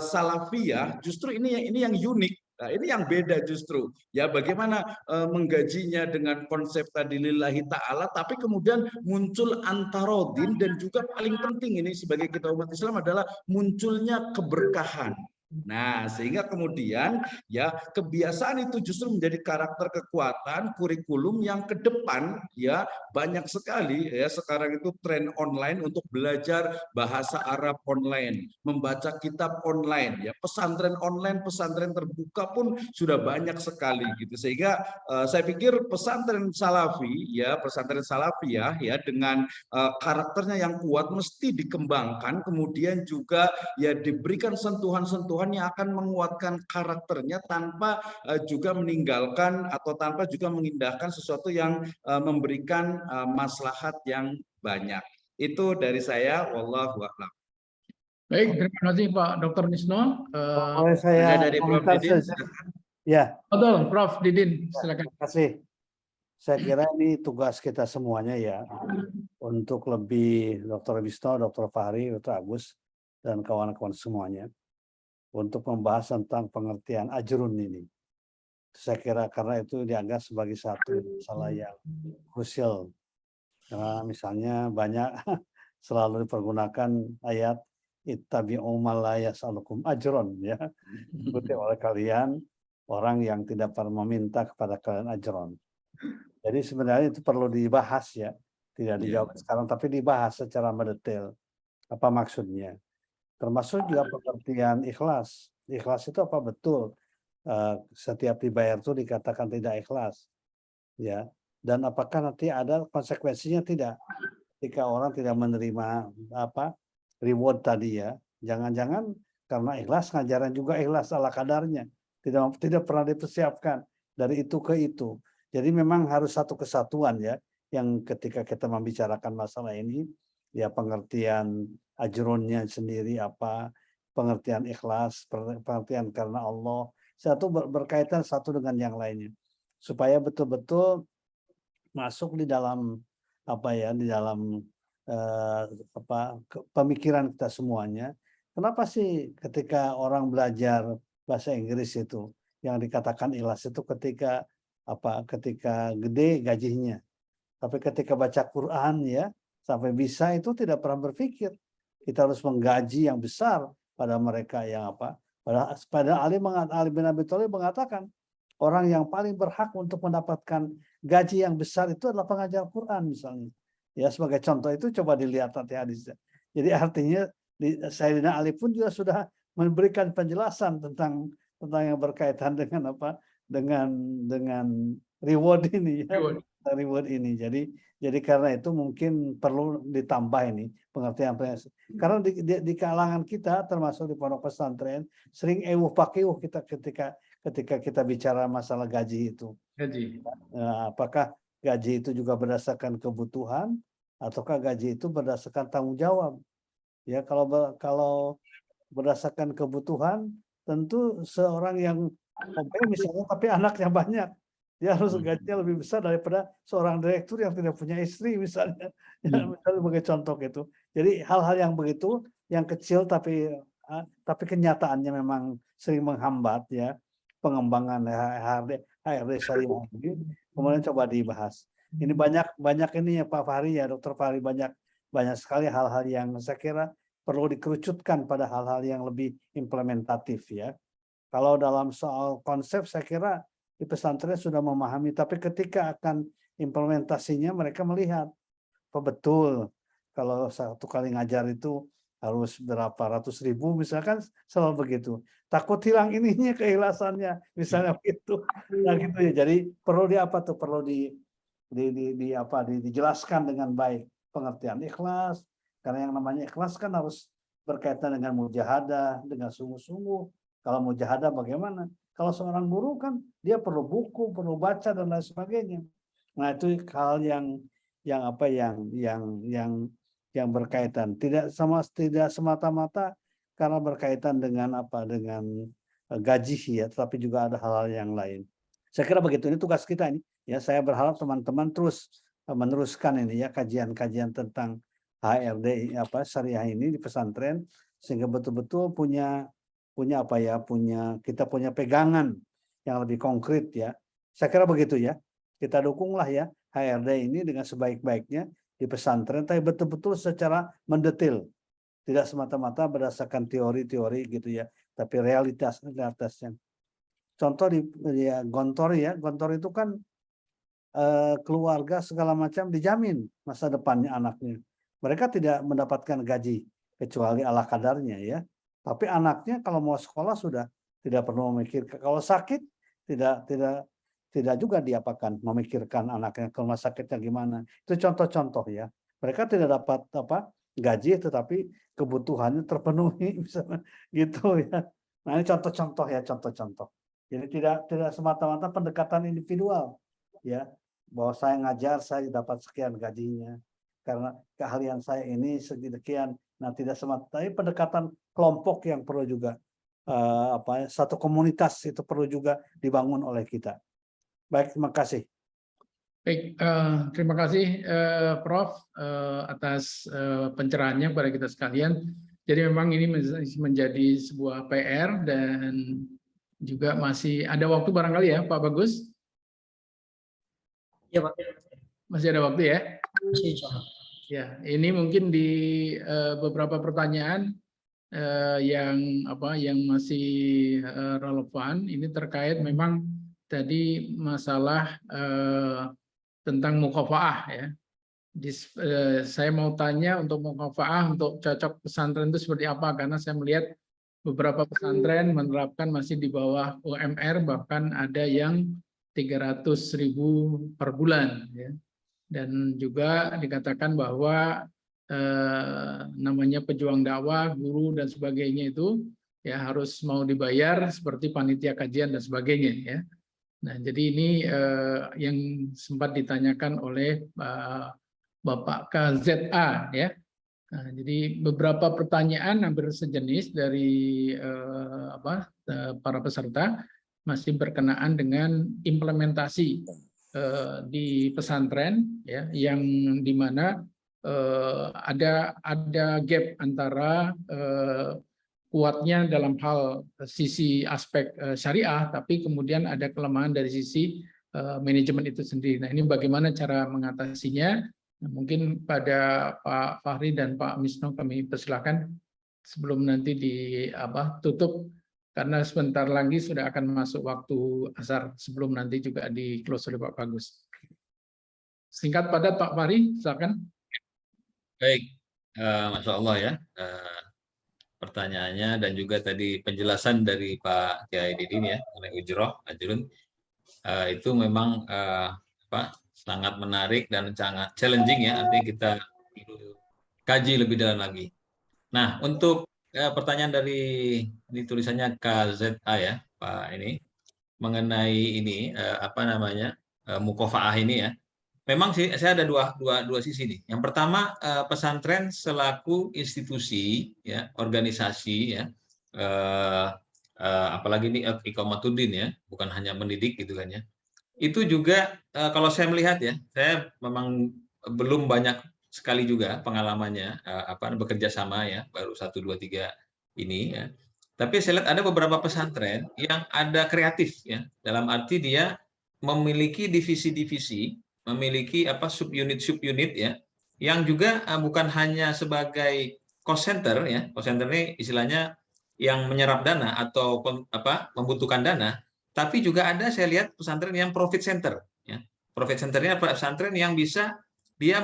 salafiyah, justru ini yang unik. Nah, ini yang beda justru. Ya bagaimana menggajinya dengan konsep tadi lillahi ta'ala, tapi kemudian muncul antarodin dan juga paling penting ini sebagai kita umat Islam adalah munculnya keberkahan. Nah, sehingga kemudian ya kebiasaan itu justru menjadi karakter kekuatan kurikulum yang ke depan ya banyak sekali ya sekarang itu tren online untuk belajar bahasa Arab online, membaca kitab online ya, pesantren online, pesantren terbuka pun sudah banyak sekali gitu. Sehingga saya pikir pesantren salafi ya dengan karakternya yang kuat mesti dikembangkan, kemudian juga ya diberikan sentuhan-sentuhan yang akan menguatkan karakternya tanpa juga meninggalkan atau tanpa juga mengindahkan sesuatu yang memberikan maslahat yang banyak. Itu dari saya, wallahu a'lam. Baik, terima kasih Pak Dr. Nisno. Boleh saya dari Prof. komentar Didin? saja? Ya. Betul, Prof. Didin, silakan. Terima kasih. Saya kira ini tugas kita semuanya ya untuk lebih Dr. Bisno, Dr. Fahri, Dr. Agus dan kawan-kawan semuanya untuk membahas tentang pengertian ajrun ini. Saya kira karena itu dianggap sebagai satu masalah yang krusial. Karena misalnya banyak selalu dipergunakan ayat ittabi'u ma la yas'alukum ajron ya. Ikuti oleh kalian orang yang tidak pernah meminta kepada kalian ajron. Jadi sebenarnya itu perlu dibahas ya. Tidak dijawab sekarang tapi dibahas secara mendetail. Apa maksudnya? Termasuk juga pengertian ikhlas. Ikhlas itu apa betul? Setiap dibayar itu dikatakan tidak ikhlas, ya. Dan apakah nanti ada konsekuensinya tidak? Ketika orang tidak menerima reward tadi ya, jangan-jangan karena ikhlas ngajaran juga ikhlas ala kadarnya, tidak pernah dipersiapkan dari itu ke itu. Jadi memang harus satu kesatuan ya, yang ketika kita membicarakan masalah ini, ya pengertian ajronnya sendiri apa, pengertian ikhlas, pengertian karena Allah, satu berkaitan satu dengan yang lainnya, supaya betul-betul masuk di dalam di dalam pemikiran kita semuanya. Kenapa sih ketika orang belajar bahasa Inggris itu yang dikatakan ikhlas itu ketika gede gajinya, tapi ketika baca Quran ya sampai bisa itu tidak pernah berpikir kita harus menggaji yang besar pada mereka yang pada Ali bin Abi Thalib mengatakan orang yang paling berhak untuk mendapatkan gaji yang besar itu adalah pengajar Quran misalnya. Ya sebagai contoh itu coba dilihat nanti hadisnya. Jadi artinya Sayyidina Ali pun juga sudah memberikan penjelasan tentang yang berkaitan dengan dengan reward ini ya. Reward ini. Jadi karena itu mungkin perlu ditambah ini pengertian. Karena di kalangan kita termasuk di pondok pesantren sering ewuh pakiuh kita ketika kita bicara masalah gaji itu. Gaji. Nah, apakah gaji itu juga berdasarkan kebutuhan ataukah gaji itu berdasarkan tanggung jawab? Ya, kalau berdasarkan kebutuhan tentu seorang yang misalnya tapi anaknya banyak, dia harus gajinya lebih besar daripada seorang direktur yang tidak punya istri misalnya. Ya, misalnya sebagai contoh gitu. Jadi hal-hal yang begitu, yang kecil tapi kenyataannya memang sering menghambat ya pengembangan HRD syariah ini. Kemudian coba dibahas. Ini banyak ini ya Pak Fahri ya, Dr. Fahri, banyak sekali hal-hal yang saya kira perlu dikerucutkan pada hal-hal yang lebih implementatif ya. Kalau dalam soal konsep saya kira di pesantren sudah memahami, tapi ketika akan implementasinya mereka melihat apa betul kalau satu kali ngajar itu harus berapa ratus ribu misalkan, selalu begitu. Takut hilang ininya keikhlasannya misalnya gitu. Nah gitu ya. Jadi perlu dijelaskan dengan baik pengertian ikhlas, karena yang namanya ikhlas kan harus berkaitan dengan mujahadah, dengan sungguh-sungguh. Kalau mujahadah bagaimana? Kalau seorang guru kan dia perlu buku, perlu baca dan lain sebagainya. Nah itu hal yang berkaitan. Tidak semata-mata karena berkaitan dengan gaji ya, tetapi juga ada hal-hal yang lain. Saya kira begitu, ini tugas kita ini. Ya, saya berharap teman-teman terus meneruskan ini ya kajian-kajian tentang HRD syariah ini di pesantren sehingga betul-betul kita punya pegangan yang lebih konkret ya. Saya kira begitu ya. Kita dukunglah ya HRD ini dengan sebaik-baiknya di pesantren, tapi betul-betul secara mendetail. Tidak semata-mata berdasarkan teori-teori gitu ya, tapi realitasnya. Contoh di Gontor ya, Gontor itu kan keluarga segala macam dijamin masa depannya anaknya. Mereka tidak mendapatkan gaji kecuali ala kadarnya ya. Tapi anaknya kalau mau sekolah sudah tidak perlu memikirkan. Kalau sakit tidak juga diapakan memikirkan anaknya ke rumah sakitnya gimana. Itu contoh-contoh ya. Mereka tidak dapat gaji tetapi kebutuhannya terpenuhi misalnya gitu ya. Nah ini contoh-contoh ya, contoh-contoh. Jadi tidak semata-mata pendekatan individual ya. Bahwa saya ngajar saya dapat sekian gajinya karena keahlian saya ini sekian. Nah tidak semata, tapi pendekatan kelompok yang perlu juga satu komunitas itu perlu juga dibangun oleh kita. Baik, terima kasih. Baik, terima kasih Prof atas pencerahannya kepada kita sekalian. Jadi memang ini menjadi sebuah PR dan juga masih ada waktu barangkali ya Pak Bagus? Ya Pak. Masih ada waktu ya? Masih insya Allah. Ya, ini mungkin di beberapa pertanyaan yang masih relevan. Ini terkait memang tadi masalah tentang muqafaah ya. Saya mau tanya untuk muqafaah untuk cocok pesantren itu seperti apa, karena saya melihat beberapa pesantren menerapkan masih di bawah UMR, bahkan ada yang 300.000 per bulan ya. Dan juga dikatakan bahwa namanya pejuang dakwah, guru dan sebagainya itu ya harus mau dibayar seperti panitia kajian dan sebagainya ya. Nah, jadi ini yang sempat ditanyakan oleh Bapak KZA ya. Nah, jadi beberapa pertanyaan hampir sejenis dari para peserta masih berkenaan dengan implementasi di pesantren ya, yang dimana ada gap antara kuatnya dalam hal sisi aspek syariah, tapi kemudian ada kelemahan dari sisi manajemen itu sendiri. Nah, ini bagaimana cara mengatasinya? Nah, mungkin pada Pak Fahri dan Pak Misno kami persilakan sebelum nanti tutup, karena sebentar lagi sudah akan masuk waktu asar sebelum nanti juga di close oleh Pak Bagus. Singkat padat Pak Fahri, silakan. Baik, Masya Allah ya. Pertanyaannya dan juga tadi penjelasan dari Pak Kiai Didin ya, oleh Ujroh, Ajrun. Itu memang sangat menarik dan sangat challenging ya. Artinya kita kaji lebih dalam lagi. Nah, untuk pertanyaan dari ini tulisannya KZA ya, Pak ini mengenai ini mukofaah ini ya. Memang sih saya ada dua sisi nih. Yang pertama pesantren selaku institusi ya, organisasi ya. Apalagi ini iqamatuddin ya, bukan hanya mendidik gitu kan ya. Itu juga kalau saya melihat ya, saya memang belum banyak sekali juga pengalamannya bekerja sama ya, baru 1 2 3 ini ya. Tapi saya lihat ada beberapa pesantren yang ada kreatif ya, dalam arti dia memiliki divisi-divisi, memiliki subunit ya, yang juga bukan hanya sebagai cost center ya, cost center ini istilahnya yang menyerap dana atau membutuhkan dana, tapi juga ada saya lihat pesantren yang profit center ya. Profit centernya pesantren yang bisa dia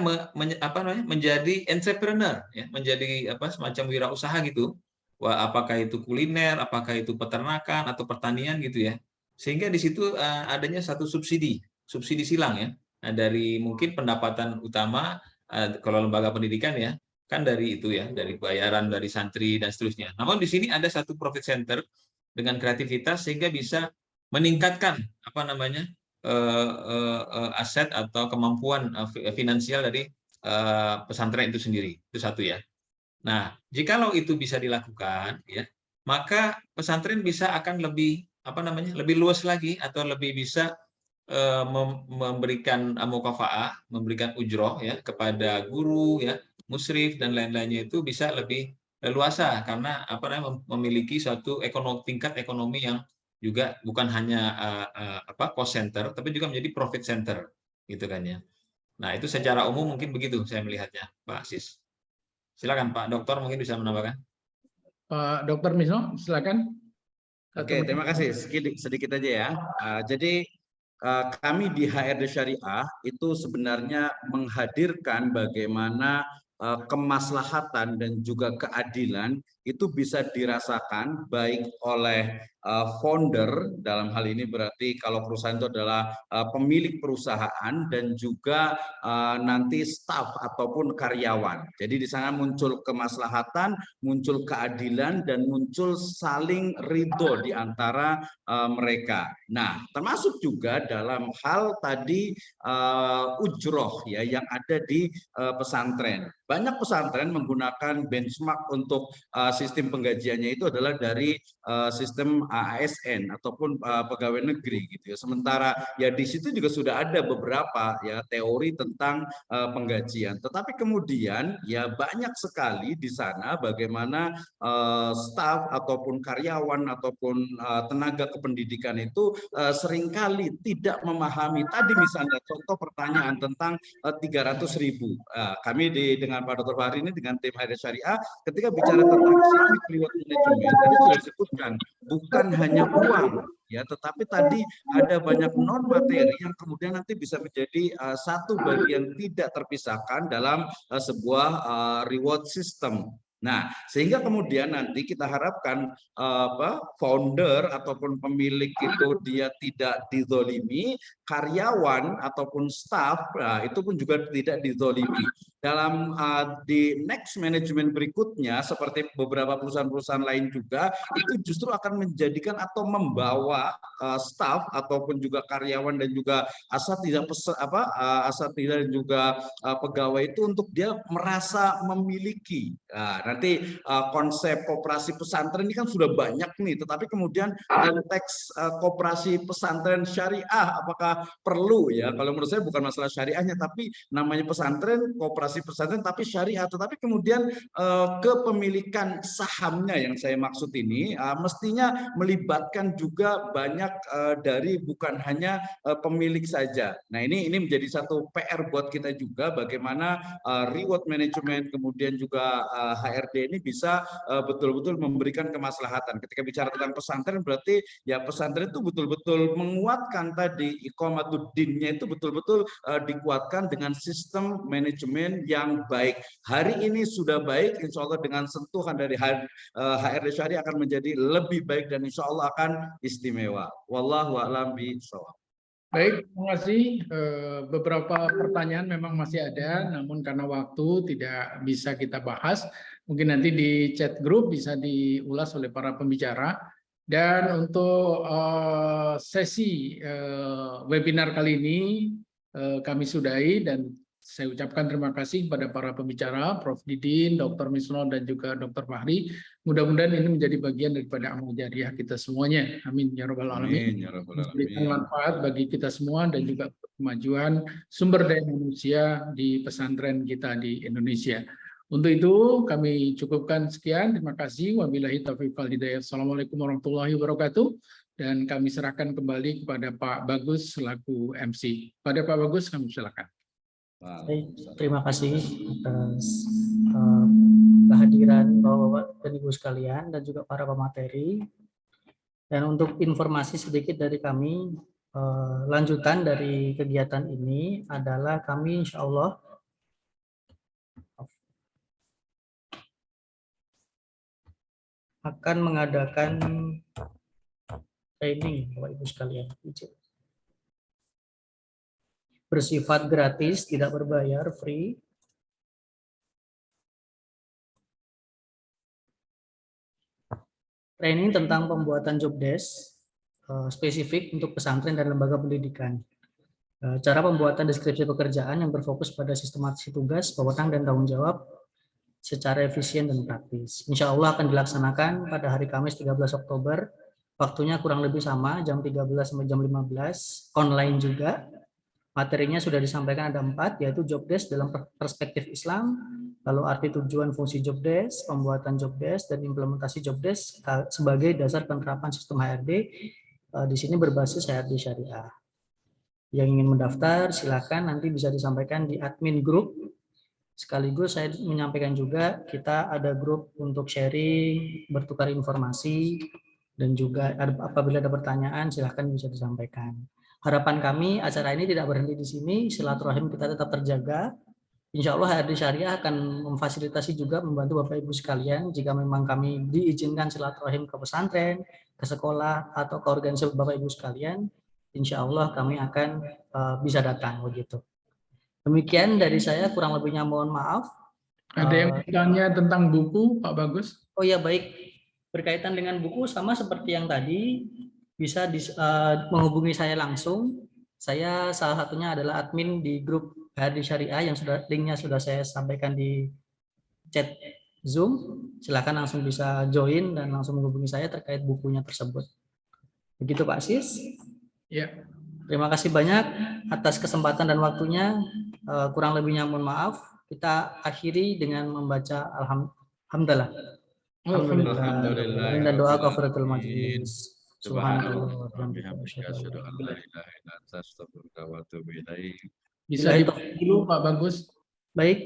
menjadi entrepreneur ya, menjadi semacam wirausaha gitu. Wah, apakah itu kuliner, apakah itu peternakan atau pertanian gitu ya. Sehingga di situ adanya satu subsidi silang ya. Nah, dari mungkin pendapatan utama kalau lembaga pendidikan ya, kan dari itu ya, dari bayaran dari santri dan seterusnya. Namun di sini ada satu profit center dengan kreativitas sehingga bisa meningkatkan aset atau kemampuan finansial dari pesantren itu sendiri. Itu satu ya. Nah, jikalau itu bisa dilakukan ya, maka pesantren bisa akan lebih lebih luas lagi atau lebih bisa memberikan mukafaah, memberikan ujroh ya kepada guru ya, musyrif dan lain-lainnya itu bisa lebih leluasa karena memiliki suatu tingkat ekonomi yang juga bukan hanya cost center tapi juga menjadi profit center gitu kan ya. Nah, itu secara umum mungkin begitu saya melihatnya, Pak Sis. Silakan Pak Dokter mungkin bisa menambahkan. Pak Dokter Misno, silakan. Oke, terima kasih. Sedikit aja ya. Jadi kami di HRD Syariah itu sebenarnya menghadirkan bagaimana kemaslahatan dan juga keadilan itu bisa dirasakan baik oleh founder, dalam hal ini berarti kalau perusahaan itu adalah pemilik perusahaan, dan juga nanti staff ataupun karyawan. Jadi di sana muncul kemaslahatan, muncul keadilan, dan muncul saling ridho di antara mereka. Nah, termasuk juga dalam hal tadi ujroh ya yang ada di pesantren. Banyak pesantren menggunakan benchmark untuk sistem penggajiannya itu adalah dari sistem ASN ataupun pegawai negeri gitu ya. Sementara ya di situ juga sudah ada beberapa ya teori tentang penggajian. Tetapi kemudian ya banyak sekali di sana bagaimana staf ataupun karyawan ataupun tenaga kependidikan itu seringkali tidak memahami. Tadi misalnya contoh pertanyaan tentang 300.000. Kami dengan Pak Dr. Fahri ini dengan tim HRD Syariah ketika bicara tentang Islamic Reward Management tadi sudah disebutkan bukan hanya uang ya, tetapi tadi ada banyak non materi yang kemudian nanti bisa menjadi satu bagian tidak terpisahkan dalam sebuah reward system. Nah, sehingga kemudian nanti kita harapkan founder ataupun pemilik itu dia tidak dizolimi, karyawan ataupun staff itu pun juga tidak dizolimi. Dalam di next management berikutnya seperti beberapa perusahaan-perusahaan lain juga itu justru akan menjadikan atau membawa staff ataupun juga karyawan dan juga asatidzah dan juga pegawai itu untuk dia merasa memiliki. Nah, nanti konsep koperasi pesantren ini kan sudah banyak nih, tetapi kemudian konteks koperasi pesantren syariah apakah perlu ya? Kalau menurut saya bukan masalah syariahnya, tapi namanya pesantren, koperasi pesantren tapi syariah. Tetapi kemudian kepemilikan sahamnya yang saya maksud ini mestinya melibatkan juga banyak dari bukan hanya pemilik saja. Nah, ini menjadi satu PR buat kita juga bagaimana reward management kemudian juga HRD ini bisa betul-betul memberikan kemaslahatan. Ketika bicara tentang pesantren berarti ya pesantren itu betul-betul menguatkan tadi iqamatuddinnya itu betul-betul dikuatkan dengan sistem manajemen yang baik. Hari ini sudah baik, insya Allah dengan sentuhan dari HRD Syariah akan menjadi lebih baik dan insya Allah akan istimewa. Wallahu a'lam bishawab. Baik, terima kasih. Beberapa pertanyaan memang masih ada, namun karena waktu tidak bisa kita bahas. Mungkin nanti di chat grup bisa diulas oleh para pembicara. Dan untuk sesi webinar kali ini kami sudahi, dan saya ucapkan terima kasih kepada para pembicara, Prof. Didin, Dr. Misno, dan juga Dr. Fahri. Mudah-mudahan ini menjadi bagian daripada amal jariah kita semuanya. Amin ya rabbal alamin. Amin ya rabbal Memberikan alamin. manfaat bagi kita semua dan juga kemajuan sumber daya manusia di pesantren kita di Indonesia. Untuk itu kami cukupkan sekian. Terima kasih. Wabillahi taufiq wal hidayah. Assalamualaikum warahmatullahi wabarakatuh. Dan kami serahkan kembali kepada Pak Bagus selaku MC. Pada Pak Bagus, kami silakan. Baik, terima kasih atas kehadiran Bapak-Bapak dan Ibu sekalian dan juga para pemateri. Dan untuk informasi sedikit dari kami, lanjutan dari kegiatan ini adalah kami insya Allah akan mengadakan training Bapak Ibu sekalian. Bersifat gratis, tidak berbayar, free. Training tentang pembuatan job desk spesifik untuk pesantren dan lembaga pendidikan. Cara pembuatan deskripsi pekerjaan yang berfokus pada sistematisasi tugas, wewenang dan tanggung jawab secara efisien dan praktis. Insya Allah akan dilaksanakan pada hari Kamis 13 Oktober. Waktunya kurang lebih sama, jam 13 sampai jam 15, online juga. Materinya sudah disampaikan ada 4, yaitu job desk dalam perspektif Islam, lalu arti tujuan fungsi job desk, pembuatan job desk, dan implementasi job desk sebagai dasar penerapan sistem HRD. Di sini berbasis HRD Syariah. Yang ingin mendaftar, silakan nanti bisa disampaikan di admin grup. Sekaligus saya menyampaikan juga, kita ada grup untuk sharing, bertukar informasi, dan juga apabila ada pertanyaan, silakan bisa disampaikan. Harapan kami acara ini tidak berhenti di sini, silaturahim kita tetap terjaga. Insya Allah HRD Syariah akan memfasilitasi juga membantu Bapak Ibu sekalian jika memang kami diizinkan silaturahim ke pesantren, ke sekolah, atau ke organisasi Bapak Ibu sekalian. Insya Allah kami akan bisa datang begitu. Demikian dari saya, kurang lebihnya mohon maaf. Ada yang bertanya tentang buku, Pak Bagus? Oh ya baik, berkaitan dengan buku sama seperti yang tadi. Bisa menghubungi saya langsung. Saya salah satunya adalah admin di grup HRD Syariah yang linknya sudah saya sampaikan di chat Zoom. Silakan langsung bisa join dan langsung menghubungi saya terkait bukunya tersebut. Begitu Pak Sis. Ya. Terima kasih banyak atas kesempatan dan waktunya. Kurang lebihnya mohon maaf. Kita akhiri dengan membaca alhamdulillah. Alhamdulillah. Dan doa kafaratul majlis. Subhanallah. Bisa dulu Pak Bagus. Baik.